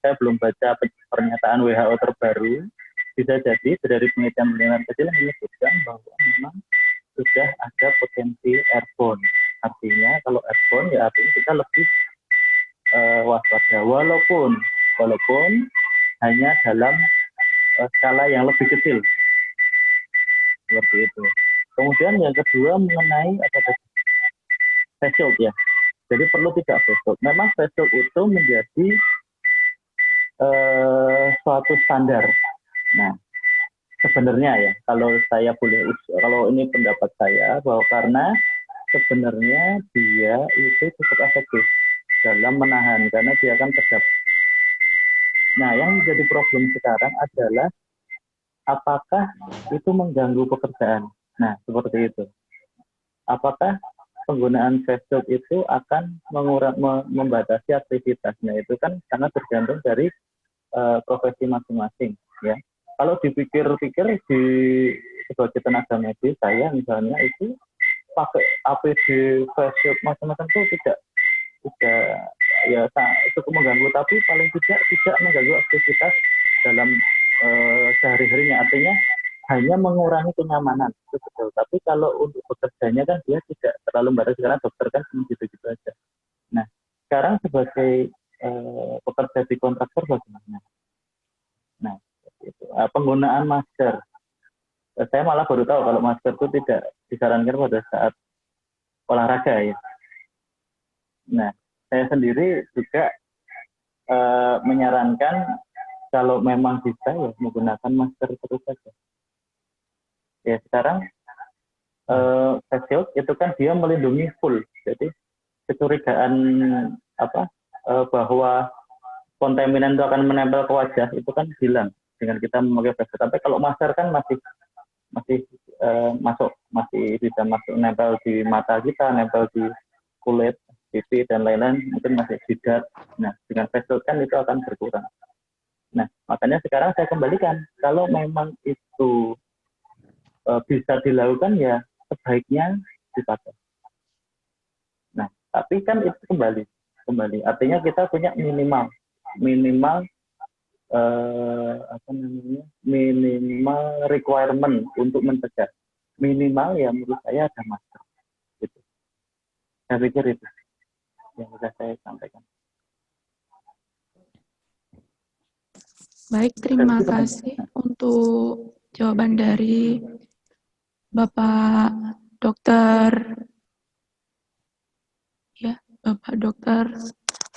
[SPEAKER 5] saya belum baca pernyataan WHO terbaru, bisa jadi dari penelitian-penelitian kecil menyebutkan bahwa memang sudah ada potensi airborne. Artinya kalau airborne ya artinya kita lebih waspada, walaupun hanya dalam skala yang lebih kecil, seperti itu. Kemudian yang kedua mengenai face shield ya. Jadi perlu tidak face shield. Memang face shield itu menjadi suatu standar. Nah, sebenarnya ya, kalau ini pendapat saya, bahwa karena sebenarnya dia itu cukup efektif dalam menahan, karena dia akan kedap. Nah, yang menjadi problem sekarang adalah apakah itu mengganggu pekerjaan. Nah, seperti itu. Apakah penggunaan face shield itu akan membatasi aktivitasnya? Itu kan sangat tergantung dari profesi masing-masing, ya. Kalau dipikir-pikir sebagai tenaga medis, saya misalnya itu pakai APD, face shield, macam-macam itu tidak ya cukup mengganggu, tapi paling tidak mengganggu aktivitas dalam sehari-harinya. Artinya hanya mengurangi kenyamanan, itu betul. Tapi kalau untuk bekerjanya kan dia tidak terlalu membatasi, karena dokter kan gitu-gitu aja. Nah, sekarang sebagai pekerja di kontraktor bagaimana? Nah, itu. Penggunaan masker. Saya malah baru tahu kalau masker itu tidak disarankan pada saat olahraga ya. Nah, saya sendiri juga menyarankan kalau memang bisa ya menggunakan masker terus saja. Ya sekarang face shield itu kan dia melindungi full. Jadi kecurigaan bahwa kontaminan itu akan menempel ke wajah itu kan hilang dengan kita memakai face shield. Tapi kalau masker kan masih bisa masuk, nempel di mata kita, nempel di kulit, pipi dan lain-lain, mungkin masih jidat. Nah, dengan face shield kan itu akan berkurang. Nah, makanya sekarang saya kembalikan, kalau memang itu bisa dilakukan ya sebaiknya dipakai. Nah, tapi kan itu kembali. Artinya kita punya minimal minimal requirement untuk mencegah. Minimal ya menurut saya ada masker. Gitu. Saya pikir itu yang bisa saya sampaikan.
[SPEAKER 1] Baik, terima kasih untuk jawaban dari Bapak Dokter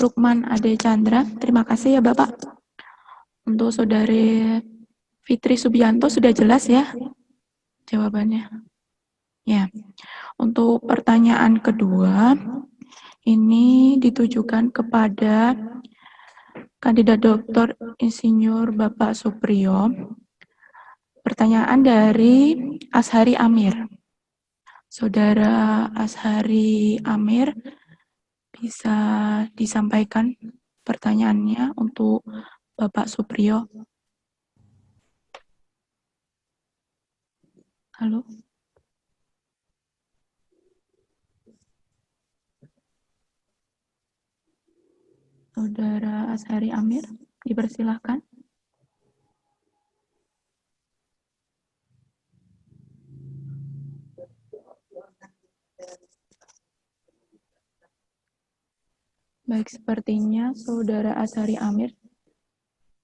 [SPEAKER 1] Lukman Ade Chandra. Terima kasih ya Bapak. Untuk Saudari Fitri Subianto sudah jelas ya jawabannya. Ya. Untuk pertanyaan kedua, ini ditujukan kepada kandidat Doktor Insinyur Bapak Supriyo. Pertanyaan dari Ashari Amir. Saudara Ashari Amir, bisa disampaikan pertanyaannya untuk Bapak Supriyo. Halo. Saudara Ashari Amir, dipersilahkan. Baik, sepertinya Saudara Ashari Amir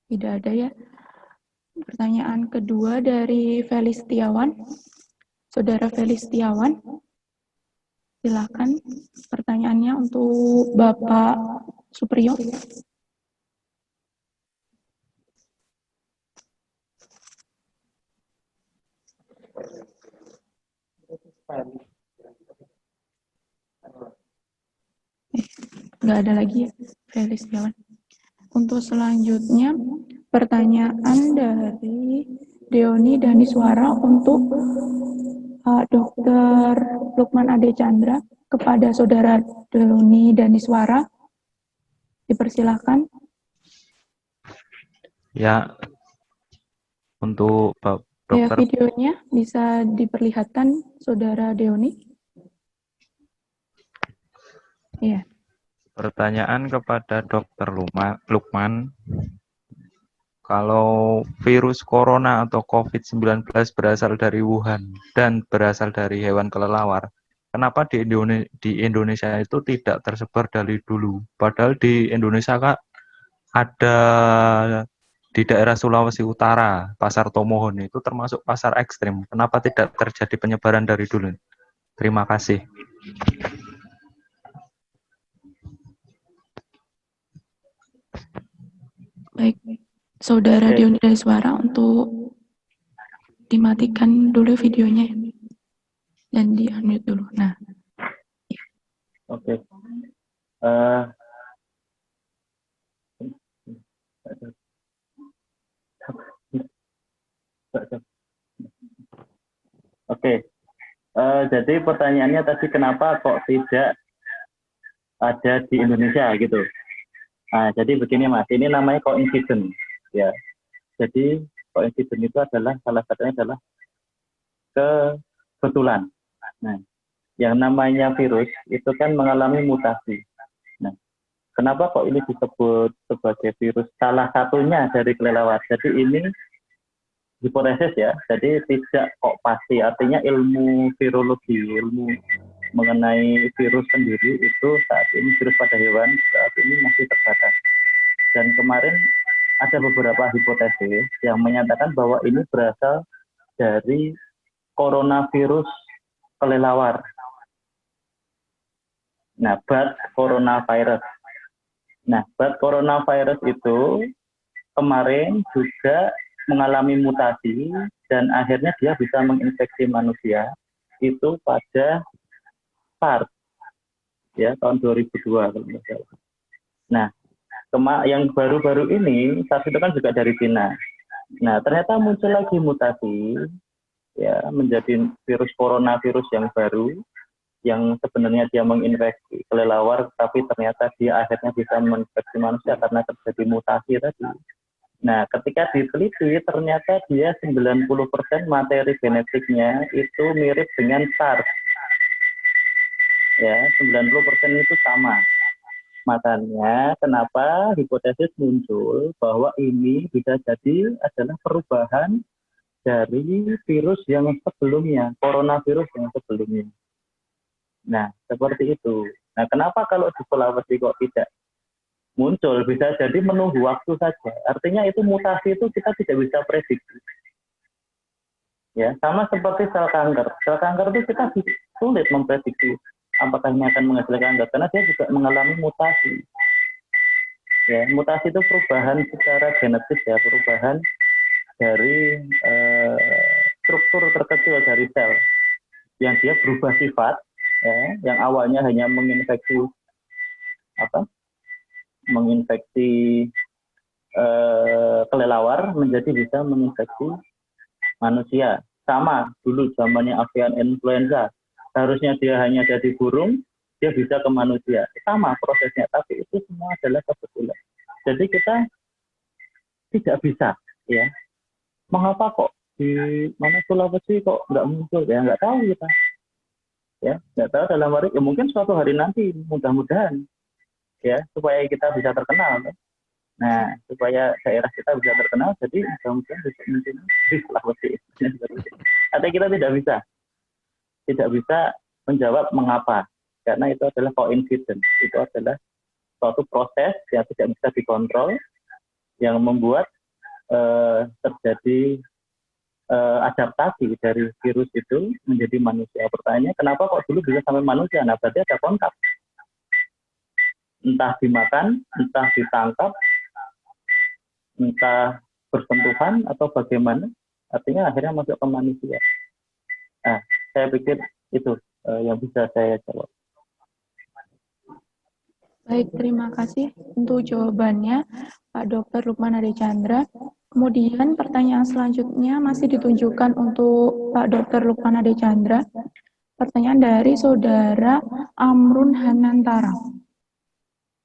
[SPEAKER 1] tidak ada ya. Pertanyaan kedua dari Felis Setiawan. Saudara Felis Setiawan, silakan pertanyaannya untuk Bapak Supriyo. Nggak ada lagi ya, Felis Setiawan. Untuk selanjutnya, pertanyaan dari Deoni Daniswara untuk Pak Dr. Lukman Ade Chandra kepada Saudara Deoni Daniswara. Dipersilakan.
[SPEAKER 8] Ya, untuk
[SPEAKER 1] Ya,
[SPEAKER 8] Dokter,
[SPEAKER 1] videonya bisa diperlihatkan, Saudara Deoni. Iya.
[SPEAKER 8] pertanyaan kepada Dokter Lukman, kalau virus corona atau COVID-19 berasal dari Wuhan dan berasal dari hewan kelelawar, kenapa di Indonesia itu tidak tersebar dari dulu? Padahal di Indonesia Kak, ada di daerah Sulawesi Utara, Pasar Tomohon itu termasuk pasar ekstrim. Kenapa tidak terjadi penyebaran dari dulu? Terima kasih.
[SPEAKER 1] Baik, Saudara Deoni dari Suara, untuk dimatikan dulu videonya dan di-unmute dulu. Nah,
[SPEAKER 5] Oke. Oke. Jadi pertanyaannya tadi kenapa kok tidak ada di Indonesia gitu. Nah, jadi begini Mas, ini namanya coincidence ya. Jadi coincidence itu adalah salah satunya adalah kebetulan. Nah, yang namanya virus itu kan mengalami mutasi. Nah, kenapa kok ini disebut sebagai virus? Salah satunya dari kelelawar. Jadi ini hipotesis ya. Jadi tidak kok pasti. Artinya ilmu virologi, ilmu mengenai virus sendiri itu saat ini virus pada hewan saat ini masih terbatas. Dan kemarin ada beberapa hipotesis yang menyatakan bahwa ini berasal dari coronavirus kelelawar. Nah, bat coronavirus. Nah, bat coronavirus itu kemarin juga mengalami mutasi dan akhirnya dia bisa menginfeksi manusia itu pada SARS ya tahun 2002 kalau tidak salah. Nah, yang baru-baru ini SARS itu kan juga dari Cina. Nah, ternyata muncul lagi mutasi ya menjadi virus coronavirus yang baru yang sebenarnya dia menginfeksi kelelawar tapi ternyata dia akhirnya bisa menginfeksi manusia karena terjadi mutasi tadi. Nah, ketika diteliti ternyata dia 90% materi genetiknya itu mirip dengan SARS. Ya, 90% itu sama. Makanya kenapa hipotesis muncul bahwa ini bisa jadi adalah perubahan dari virus yang sebelumnya, coronavirus yang sebelumnya. Nah, seperti itu. Nah, kenapa kalau di Sulawesi kok tidak muncul? Bisa jadi menunggu waktu saja. Artinya itu mutasi itu kita tidak bisa prediksi. Ya, sama seperti sel kanker. Sel kanker itu kita sulit memprediksi apakah ini akan menghasilkan kanker karena dia juga mengalami mutasi. Ya, mutasi itu perubahan secara genetis ya, perubahan dari struktur terkecil dari sel yang dia berubah sifat, ya, yang awalnya hanya menginfeksi kelelawar menjadi bisa menginfeksi manusia. Sama dulu zamannya avian influenza. Harusnya dia hanya jadi burung, dia bisa ke manusia. Sama prosesnya, tapi itu semua adalah kebetulan. Jadi kita tidak bisa, ya. Mengapa kok di mana Sulawesi kok nggak muncul? Ya nggak tahu kita. Ya nggak tahu dalam hari. Ya mungkin suatu hari nanti, mudah-mudahan, ya supaya kita bisa terkenal. Kan? Nah, supaya daerah kita bisa terkenal, jadi mudah-mudahan bisa muncul di Sulawesi. Artinya kita tidak bisa menjawab mengapa, karena itu adalah coincidence, itu adalah suatu proses yang tidak bisa dikontrol, yang membuat terjadi adaptasi dari virus itu menjadi manusia. Pertanyaannya, kenapa kok dulu bisa sampai manusia? Nah, berarti ada kontak, entah dimakan, entah ditangkap, entah bersentuhan atau bagaimana, artinya akhirnya masuk ke manusia. Nah, saya pikir itu yang bisa saya jawab.
[SPEAKER 1] baik, terima kasih untuk jawabannya, Pak Dr. Lukman Adechandra. Kemudian pertanyaan selanjutnya masih ditunjukkan untuk Pak Dr. Lukman Adechandra. Pertanyaan dari Saudara Amrun Hanantara.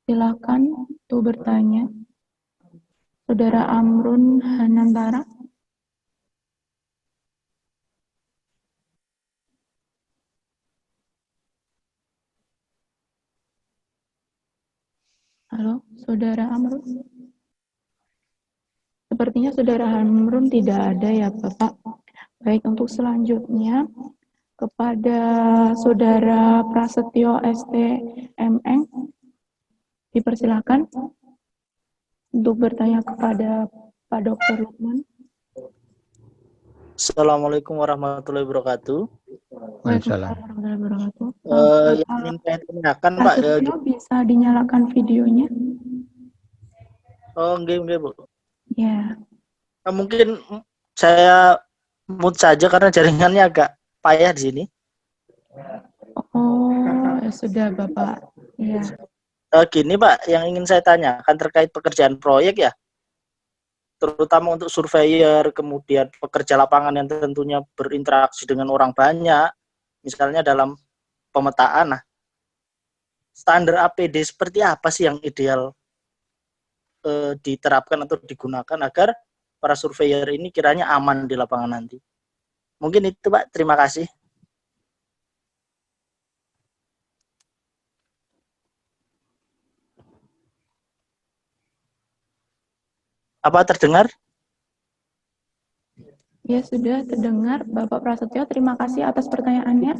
[SPEAKER 1] Silakan untuk bertanya. Saudara Amrun Hanantara. Halo, Saudara Amrun? Sepertinya Saudara Amrun tidak ada ya, Bapak. Baik, untuk selanjutnya kepada Saudara Prasetyo STMN, dipersilakan untuk bertanya kepada Pak Dr. Lukman.
[SPEAKER 9] Assalamualaikum warahmatullahi wabarakatuh.
[SPEAKER 1] Waalaikumsalam warahmatullahi wabarakatuh.
[SPEAKER 9] Yang ingin saya tanyakan, Pak,
[SPEAKER 1] Prasetyo, bisa dinyalakan videonya?
[SPEAKER 9] oh, enggak, Bu.
[SPEAKER 1] Ya.
[SPEAKER 9] Mungkin saya mute saja karena jaringannya agak payah di sini.
[SPEAKER 1] Oh, ya sudah Bapak. Ya.
[SPEAKER 9] Gini, Pak, yang ingin saya tanyakan terkait pekerjaan proyek ya, terutama untuk surveyor, kemudian pekerja lapangan yang tentunya berinteraksi dengan orang banyak, misalnya dalam pemetaan. Nah, standar APD seperti apa sih yang ideal diterapkan atau digunakan agar para surveyor ini kiranya aman di lapangan nanti? Mungkin itu, Pak. Terima kasih. Apa terdengar?
[SPEAKER 1] Ya, sudah terdengar Bapak Prasetyo. Terima kasih atas pertanyaannya.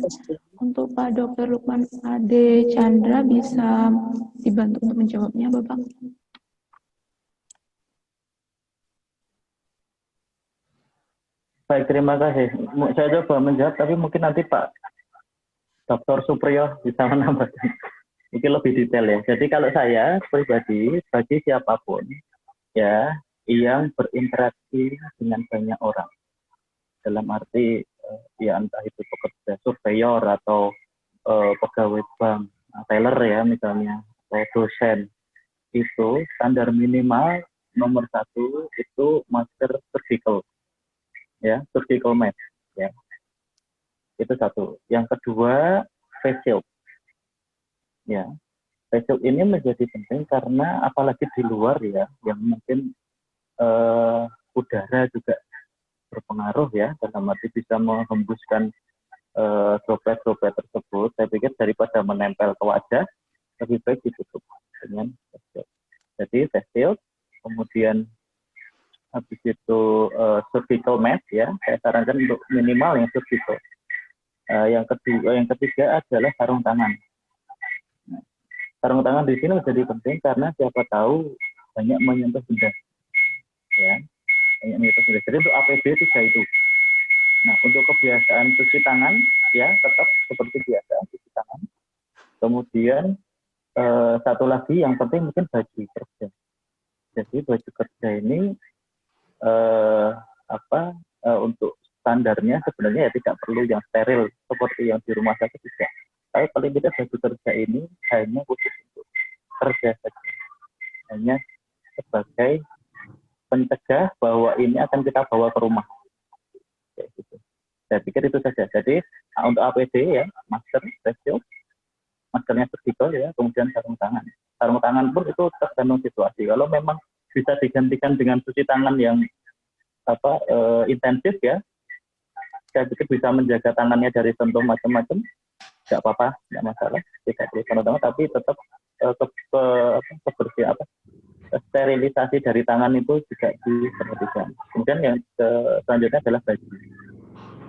[SPEAKER 1] Untuk Pak Dr. Lukman Ade Chandra bisa dibantu untuk menjawabnya, Bapak.
[SPEAKER 5] Baik, terima kasih. Saya coba menjawab, tapi mungkin nanti Pak Dr. Supriyo bisa menambahkan. Mungkin lebih detail ya. Jadi kalau saya pribadi, bagi siapapun ya yang berinteraksi dengan banyak orang, dalam arti ya entah itu pekerja surveyor atau pegawai bank, teller ya misalnya, atau dosen, itu standar minimal nomor 1 itu masker surgical, ya, surgical mask, ya, itu satu. Yang kedua, face shield, ya. Face shield ini menjadi penting karena apalagi di luar ya, yang mungkin udara juga berpengaruh ya, dalam arti bisa menghembuskan droplet-droplet tersebut. Saya pikir daripada menempel ke wajah, lebih baik ditutup dengan face shield. Jadi face shield, kemudian habis itu surgical mask ya, saya sarankan untuk minimal yang surgical. Yang ketiga adalah sarung tangan. Nah, sarung tangan di sini menjadi penting karena siapa tahu banyak menyentuh benda, ya, banyak menyentuh benda. Jadi untuk APD 3 itu. Nah, untuk kebiasaan cuci tangan ya tetap seperti biasa cuci tangan. Kemudian satu lagi yang penting mungkin baju kerja. Jadi baju kerja ini untuk standarnya sebenarnya ya tidak perlu yang steril seperti yang di rumah sakit tidak. Tapi paling tidak baju kerja ini hanya khusus untuk kerja saja, hanya sebagai pencegah bahwa ini akan kita bawa ke rumah. Kayak gitu. Saya pikir itu saja. Jadi untuk APD ya masker, face shield, maskernya surgical ya, kemudian sarung tangan. Sarung tangan pun itu tergantung situasi. Kalau memang bisa digantikan dengan cuci tangan yang intensif ya, saya pikir bisa menjaga tangannya dari sentuh macam-macam, nggak apa-apa, nggak masalah, tidak perlu sarung tangan, tapi tetap kebersihan sterilisasi dari tangan itu juga diperhatikan. Kemudian yang selanjutnya adalah baju.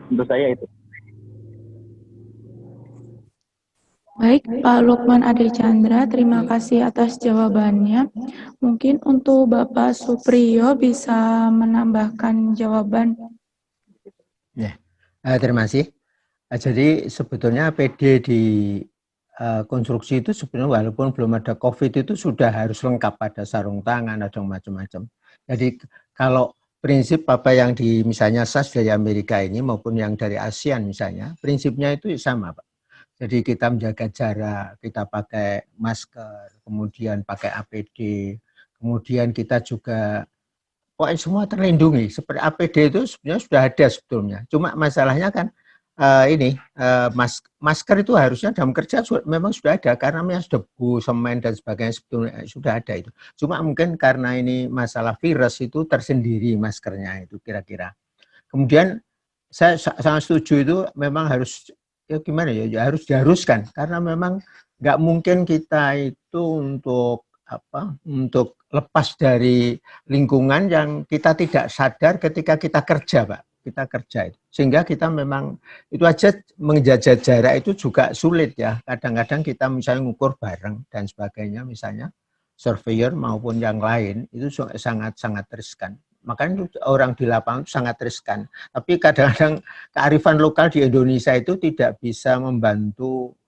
[SPEAKER 5] Untuk saya itu.
[SPEAKER 1] Baik, Pak Lukman Ade Chandra, terima kasih atas jawabannya. Mungkin untuk Bapak Supriyo bisa menambahkan jawaban.
[SPEAKER 6] Ya, terima kasih. Jadi sebetulnya APD di konstruksi itu sebenarnya walaupun belum ada COVID itu sudah harus lengkap, ada sarung tangan, ada macam-macam. Jadi kalau prinsip apa yang di misalnya SAS dari Amerika ini maupun yang dari ASEAN misalnya, prinsipnya itu sama, Pak. Jadi kita menjaga jarak, kita pakai masker, kemudian pakai APD, kemudian kita juga pokoknya semua terlindungi. Seperti APD itu sebenarnya sudah ada sebetulnya. Cuma masalahnya kan masker itu harusnya dalam kerja memang sudah ada karena memang sudah bu, semen dan sebagainya sebetulnya sudah ada itu. Cuma mungkin karena ini masalah virus itu tersendiri maskernya itu kira-kira. Kemudian saya sangat setuju itu memang harus ya gimana ya harus diharuskan karena memang nggak mungkin kita itu untuk untuk lepas dari lingkungan yang kita tidak sadar ketika kita kerja, Pak. Kita kerja itu. Sehingga kita memang itu aja menjaga jarak itu juga sulit ya. Kadang-kadang kita misalnya ngukur bareng dan sebagainya, misalnya surveyor maupun yang lain itu sangat riskan. Makanya orang di lapangan sangat riskan. Tapi kadang-kadang kearifan lokal di Indonesia itu tidak bisa membantu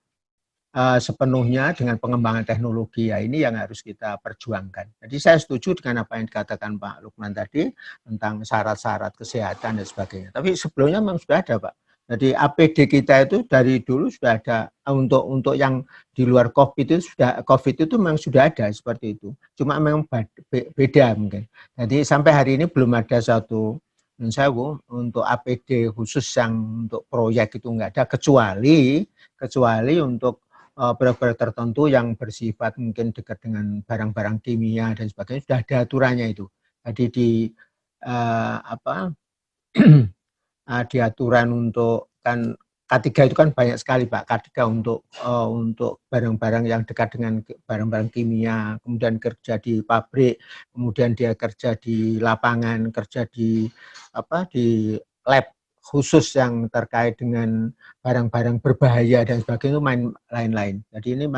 [SPEAKER 6] sepenuhnya dengan pengembangan teknologi. Ya, ini yang harus kita perjuangkan. Jadi saya setuju dengan apa yang dikatakan Pak Lukman tadi tentang syarat-syarat kesehatan dan sebagainya. Tapi sebelumnya memang sudah ada, Pak. Jadi APD kita itu dari dulu sudah ada untuk yang di luar COVID itu memang sudah ada seperti itu. Cuma memang beda mungkin. Jadi sampai hari ini belum ada satu untuk APD khusus yang untuk proyek itu enggak ada, kecuali untuk produk tertentu yang bersifat mungkin dekat dengan barang-barang kimia dan sebagainya, sudah ada aturannya itu. Jadi di aturan untuk kan K3 itu kan banyak sekali, Pak. K3 untuk barang-barang yang dekat dengan barang-barang kimia, kemudian kerja di pabrik, kemudian dia kerja di lapangan, kerja di lab khusus yang terkait dengan barang-barang berbahaya dan sebagainya, lain-lain. Jadi ini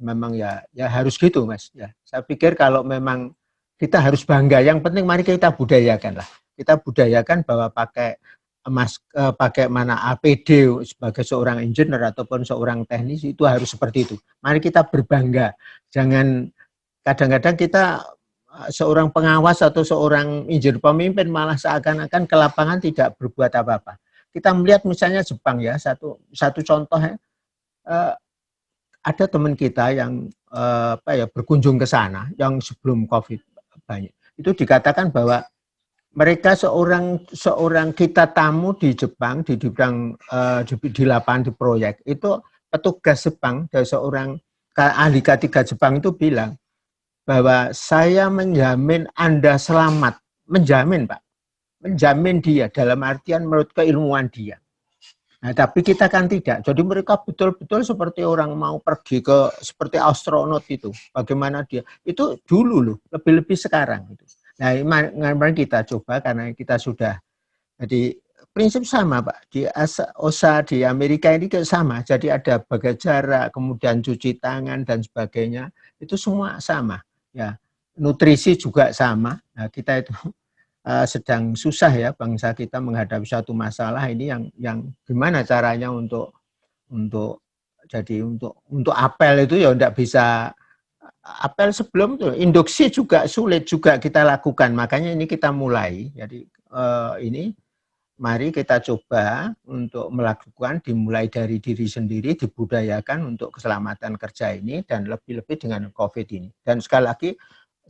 [SPEAKER 6] memang ya harus gitu, Mas. Ya, saya pikir kalau memang kita harus bangga, yang penting mari kita budayakan lah. Kita budayakan bahwa pakai mana APD sebagai seorang engineer ataupun seorang teknisi itu harus seperti itu. Mari kita berbangga. Jangan kadang-kadang kita seorang pengawas atau seorang engineer pemimpin malah seakan-akan ke lapangan tidak berbuat apa-apa. Kita melihat misalnya Jepang ya, satu contoh ya, ada teman kita yang berkunjung ke sana yang sebelum COVID banyak. Itu dikatakan bahwa mereka seorang kita tamu di Jepang di bidang di lapangan di proyek itu, petugas Jepang dari seorang ahli K3 Jepang itu bilang bahwa saya menjamin Anda selamat, menjamin Pak, menjamin dia dalam artian menurut keilmuan dia. Nah, tapi kita kan tidak. Jadi mereka betul-betul seperti orang mau pergi ke seperti astronot itu. Bagaimana dia? Itu dulu loh, lebih-lebih sekarang gitu. Nah, mari kita coba karena kita sudah jadi prinsip sama, Pak. Di OSHA di Amerika ini sama. Jadi ada bagai jarak, kemudian cuci tangan dan sebagainya. Itu semua sama. Ya, nutrisi juga sama. Nah, kita itu sedang susah ya bangsa kita menghadapi satu masalah ini yang gimana caranya untuk apel itu ya enggak bisa apel sebelum itu. Induksi juga sulit juga kita lakukan. Makanya ini kita mulai. Jadi ini mari kita coba untuk melakukan dimulai dari diri sendiri, dibudayakan untuk keselamatan kerja ini dan lebih-lebih dengan COVID ini. Dan sekali lagi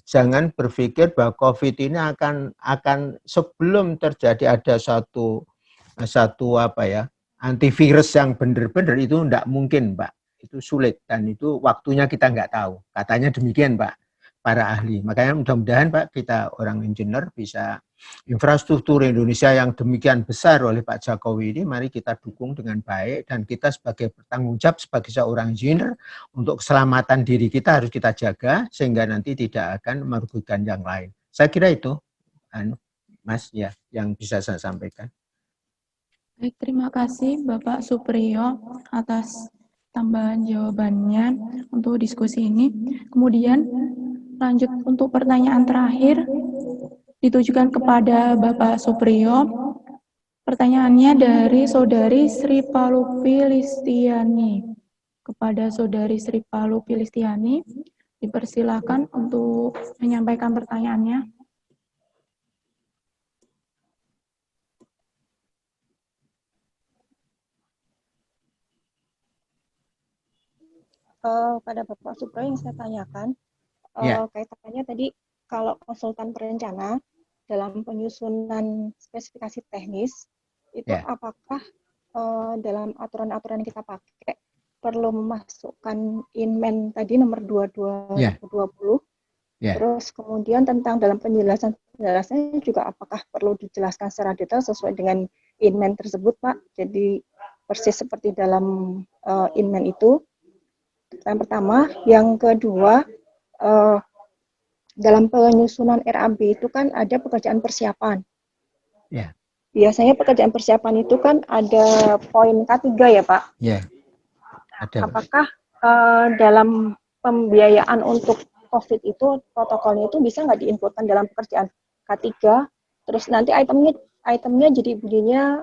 [SPEAKER 6] jangan berpikir bahwa COVID ini akan sebelum terjadi ada satu antivirus yang benar-benar itu enggak mungkin, Pak. Itu sulit dan itu waktunya kita enggak tahu. Katanya demikian, Pak, para ahli. Makanya mudah-mudahan, Pak, kita orang engineer bisa infrastruktur Indonesia yang demikian besar oleh Pak Jokowi ini, mari kita dukung dengan baik dan kita sebagai bertanggung jawab sebagai seorang engineer untuk keselamatan diri kita harus kita jaga sehingga nanti tidak akan merugikan yang lain. Saya kira itu, Mas, ya, yang bisa saya sampaikan.
[SPEAKER 1] Baik, terima kasih Bapak Supriyo atas tambahan jawabannya untuk diskusi ini. Kemudian lanjut untuk pertanyaan terakhir ditujukan kepada Bapak Supriyo. Pertanyaannya dari Saudari Sri Palupi Listiani. Kepada Saudari Sri Palupi Listiani, dipersilakan untuk menyampaikan pertanyaannya.
[SPEAKER 10] Pada Bapak Supriyo yang saya tanyakan,
[SPEAKER 6] Ya.
[SPEAKER 10] kaitannya tadi kalau konsultan perencana dalam penyusunan spesifikasi teknis itu
[SPEAKER 6] Ya.
[SPEAKER 10] apakah dalam aturan-aturan yang kita pakai perlu memasukkan Inmen tadi nomor 22/2020.
[SPEAKER 6] Ya.
[SPEAKER 10] Terus kemudian tentang dalam penjelasannya juga apakah perlu dijelaskan secara detail sesuai dengan Inmen tersebut, Pak. Jadi persis seperti dalam Inmen itu. Yang pertama, yang kedua, dalam penyusunan RAB itu kan ada pekerjaan persiapan.
[SPEAKER 6] Ya.
[SPEAKER 10] Biasanya pekerjaan persiapan itu kan ada poin K3 ya Pak?
[SPEAKER 6] Ya, ada.
[SPEAKER 10] Apakah dalam pembiayaan untuk COVID itu protokolnya itu bisa nggak diinputkan dalam pekerjaan K3, terus nanti itemnya jadi bunyinya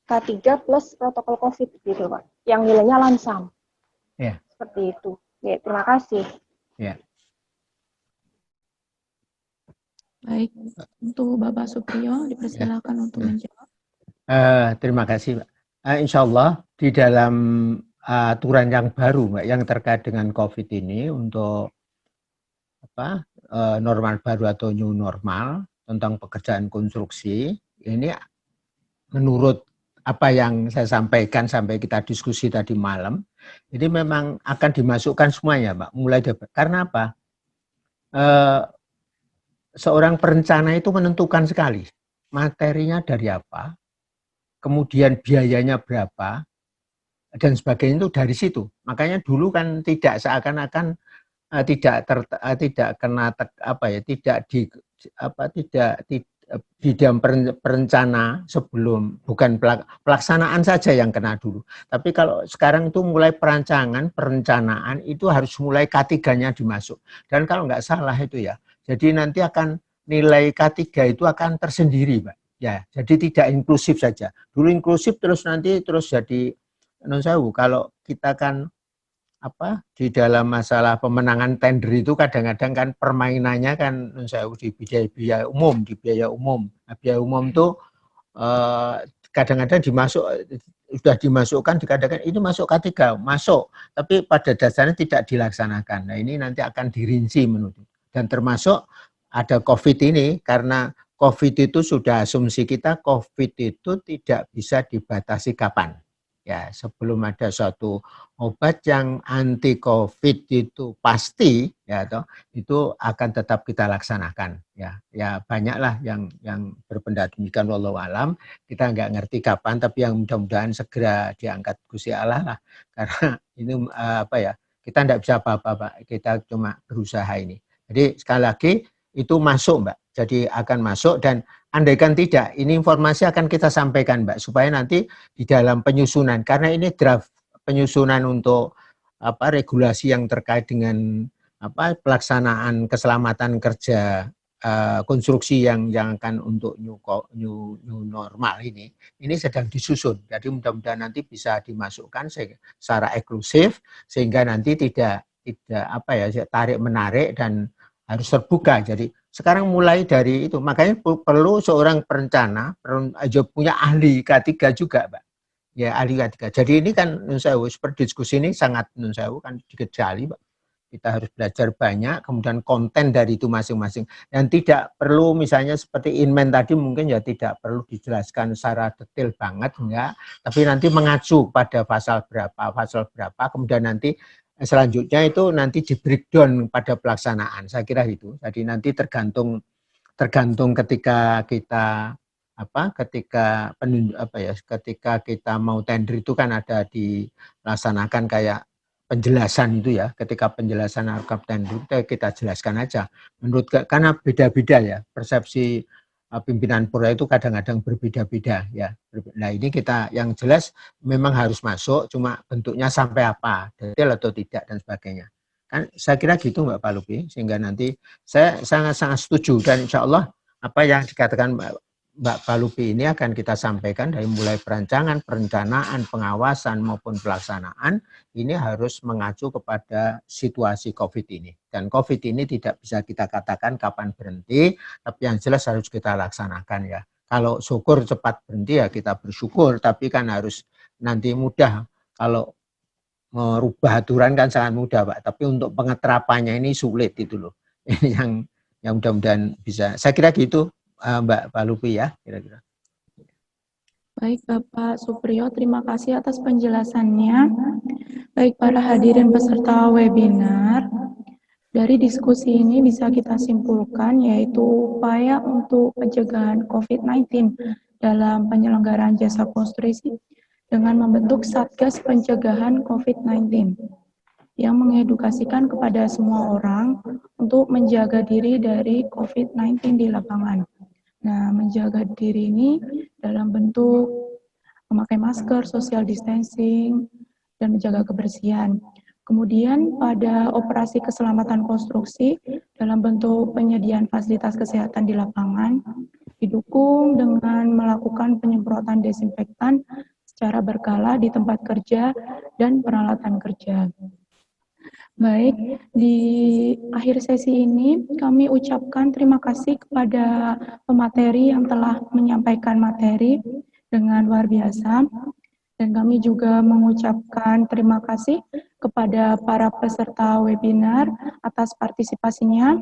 [SPEAKER 10] K3 plus protokol COVID gitu Pak, yang nilainya lansam.
[SPEAKER 6] Ya.
[SPEAKER 10] Seperti itu. Ya, terima kasih.
[SPEAKER 6] Ya.
[SPEAKER 1] Baik, untuk Bapak Supriyo dipersilakan untuk menjawab.
[SPEAKER 6] Terima kasih, Mbak. Insya Allah di dalam aturan yang baru, Mbak, yang terkait dengan COVID ini untuk normal baru atau new normal tentang pekerjaan konstruksi ini, menurut apa yang saya sampaikan sampai kita diskusi tadi malam, ini memang akan dimasukkan semuanya, Mbak. Mulai dari, karena apa? Seorang perencana itu menentukan sekali materinya dari apa, kemudian biayanya berapa, dan sebagainya itu dari situ. Makanya dulu kan tidak seakan-akan tidak di dalam perencana sebelum, bukan pelaksanaan saja yang kena dulu. Tapi kalau sekarang itu mulai perencanaan itu harus mulai K3-nya dimasuk. Dan kalau nggak salah itu ya, jadi nanti akan nilai K3 itu akan tersendiri, Mbak. Ya, jadi tidak inklusif saja. Dulu inklusif terus nanti jadi kalau kita kan di dalam masalah pemenangan tender itu kadang-kadang kan permainannya kan di biaya umum, Nah, biaya umum itu kadang-kadang sudah dimasukkan, dikatakan ini masuk K3, masuk, tapi pada dasarnya tidak dilaksanakan. Nah, ini nanti akan dirinci menurut, dan termasuk ada COVID ini, karena COVID itu sudah asumsi kita, COVID itu tidak bisa dibatasi kapan. Ya, sebelum ada suatu obat yang anti COVID itu pasti, ya toh, itu akan tetap kita laksanakan. Ya banyaklah yang berpendapat demikian, wallahu alam. Kita nggak ngerti kapan, tapi yang mudah-mudahan segera diangkat Gusti Allah lah. Karena ini kita nggak bisa apa-apa, Pak. Kita cuma berusaha ini. Jadi sekali lagi itu masuk, Mbak. Jadi akan masuk, dan andaikan tidak, ini informasi akan kita sampaikan, Mbak, supaya nanti di dalam penyusunan, karena ini draft penyusunan untuk regulasi yang terkait dengan pelaksanaan keselamatan kerja konstruksi yang akan untuk new normal ini sedang disusun. Jadi mudah-mudahan nanti bisa dimasukkan secara eksklusif sehingga nanti tidak tarik menarik dan harus terbuka. Jadi sekarang mulai dari itu, makanya perlu seorang perencana punya ahli K3 juga, Pak. Ya, ahli K3. Jadi ini kan seperti diskusi ini sangat kan dikejali, Pak. Kita harus belajar banyak, kemudian konten dari itu masing-masing. Dan tidak perlu misalnya seperti Inmen tadi mungkin ya tidak perlu dijelaskan secara detail banget, enggak. Tapi nanti mengacu pada pasal berapa, kemudian nanti selanjutnya itu nanti di breakdown pada pelaksanaan. Saya kira itu. Jadi nanti tergantung ketika kita ketika kita mau tender itu kan ada dilaksanakan kayak penjelasan itu ya. Ketika penjelasan harga tender kita jelaskan aja. Karena beda-beda ya persepsi pimpinan pura itu kadang-kadang berbeda-beda ya. Nah, ini kita yang jelas memang harus masuk, cuma bentuknya sampai apa, detail atau tidak dan sebagainya. Kan saya kira gitu, Mbak Palupi, sehingga nanti saya sangat-sangat setuju, dan insya Allah apa yang dikatakan Mbak Palupi ini akan kita sampaikan dari mulai perencanaan, pengawasan maupun pelaksanaan, ini harus mengacu kepada situasi COVID ini. Dan COVID ini tidak bisa kita katakan kapan berhenti, tapi yang jelas harus kita laksanakan ya. Kalau syukur cepat berhenti ya kita bersyukur, tapi kan harus nanti mudah. Kalau merubah aturan kan sangat mudah, Pak, tapi untuk pengeterapannya ini sulit itu loh. Ini yang mudah-mudahan bisa. Saya kira gitu, Mbak Palupi ya, kira-kira.
[SPEAKER 1] Baik, Bapak Supriyo, terima kasih atas penjelasannya. Baik, para hadirin peserta webinar, dari diskusi ini bisa kita simpulkan yaitu upaya untuk pencegahan COVID-19 dalam penyelenggaraan jasa konstruksi dengan membentuk Satgas Pencegahan COVID-19 yang mengedukasikan kepada semua orang untuk menjaga diri dari COVID-19 di lapangan. Nah, menjaga diri ini dalam bentuk memakai masker, social distancing, dan menjaga kebersihan. Kemudian pada operasi keselamatan konstruksi dalam bentuk penyediaan fasilitas kesehatan di lapangan, didukung dengan melakukan penyemprotan desinfektan secara berkala di tempat kerja dan peralatan kerja. Baik, di akhir sesi ini kami ucapkan terima kasih kepada pemateri yang telah menyampaikan materi dengan luar biasa. Dan kami juga mengucapkan terima kasih kepada para peserta webinar atas partisipasinya.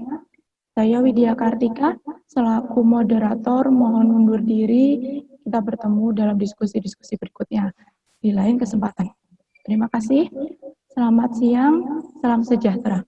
[SPEAKER 1] Saya Widya Kartika, selaku moderator, mohon undur diri. Kita bertemu dalam diskusi-diskusi berikutnya di lain kesempatan. Terima kasih. Selamat siang, salam sejahtera.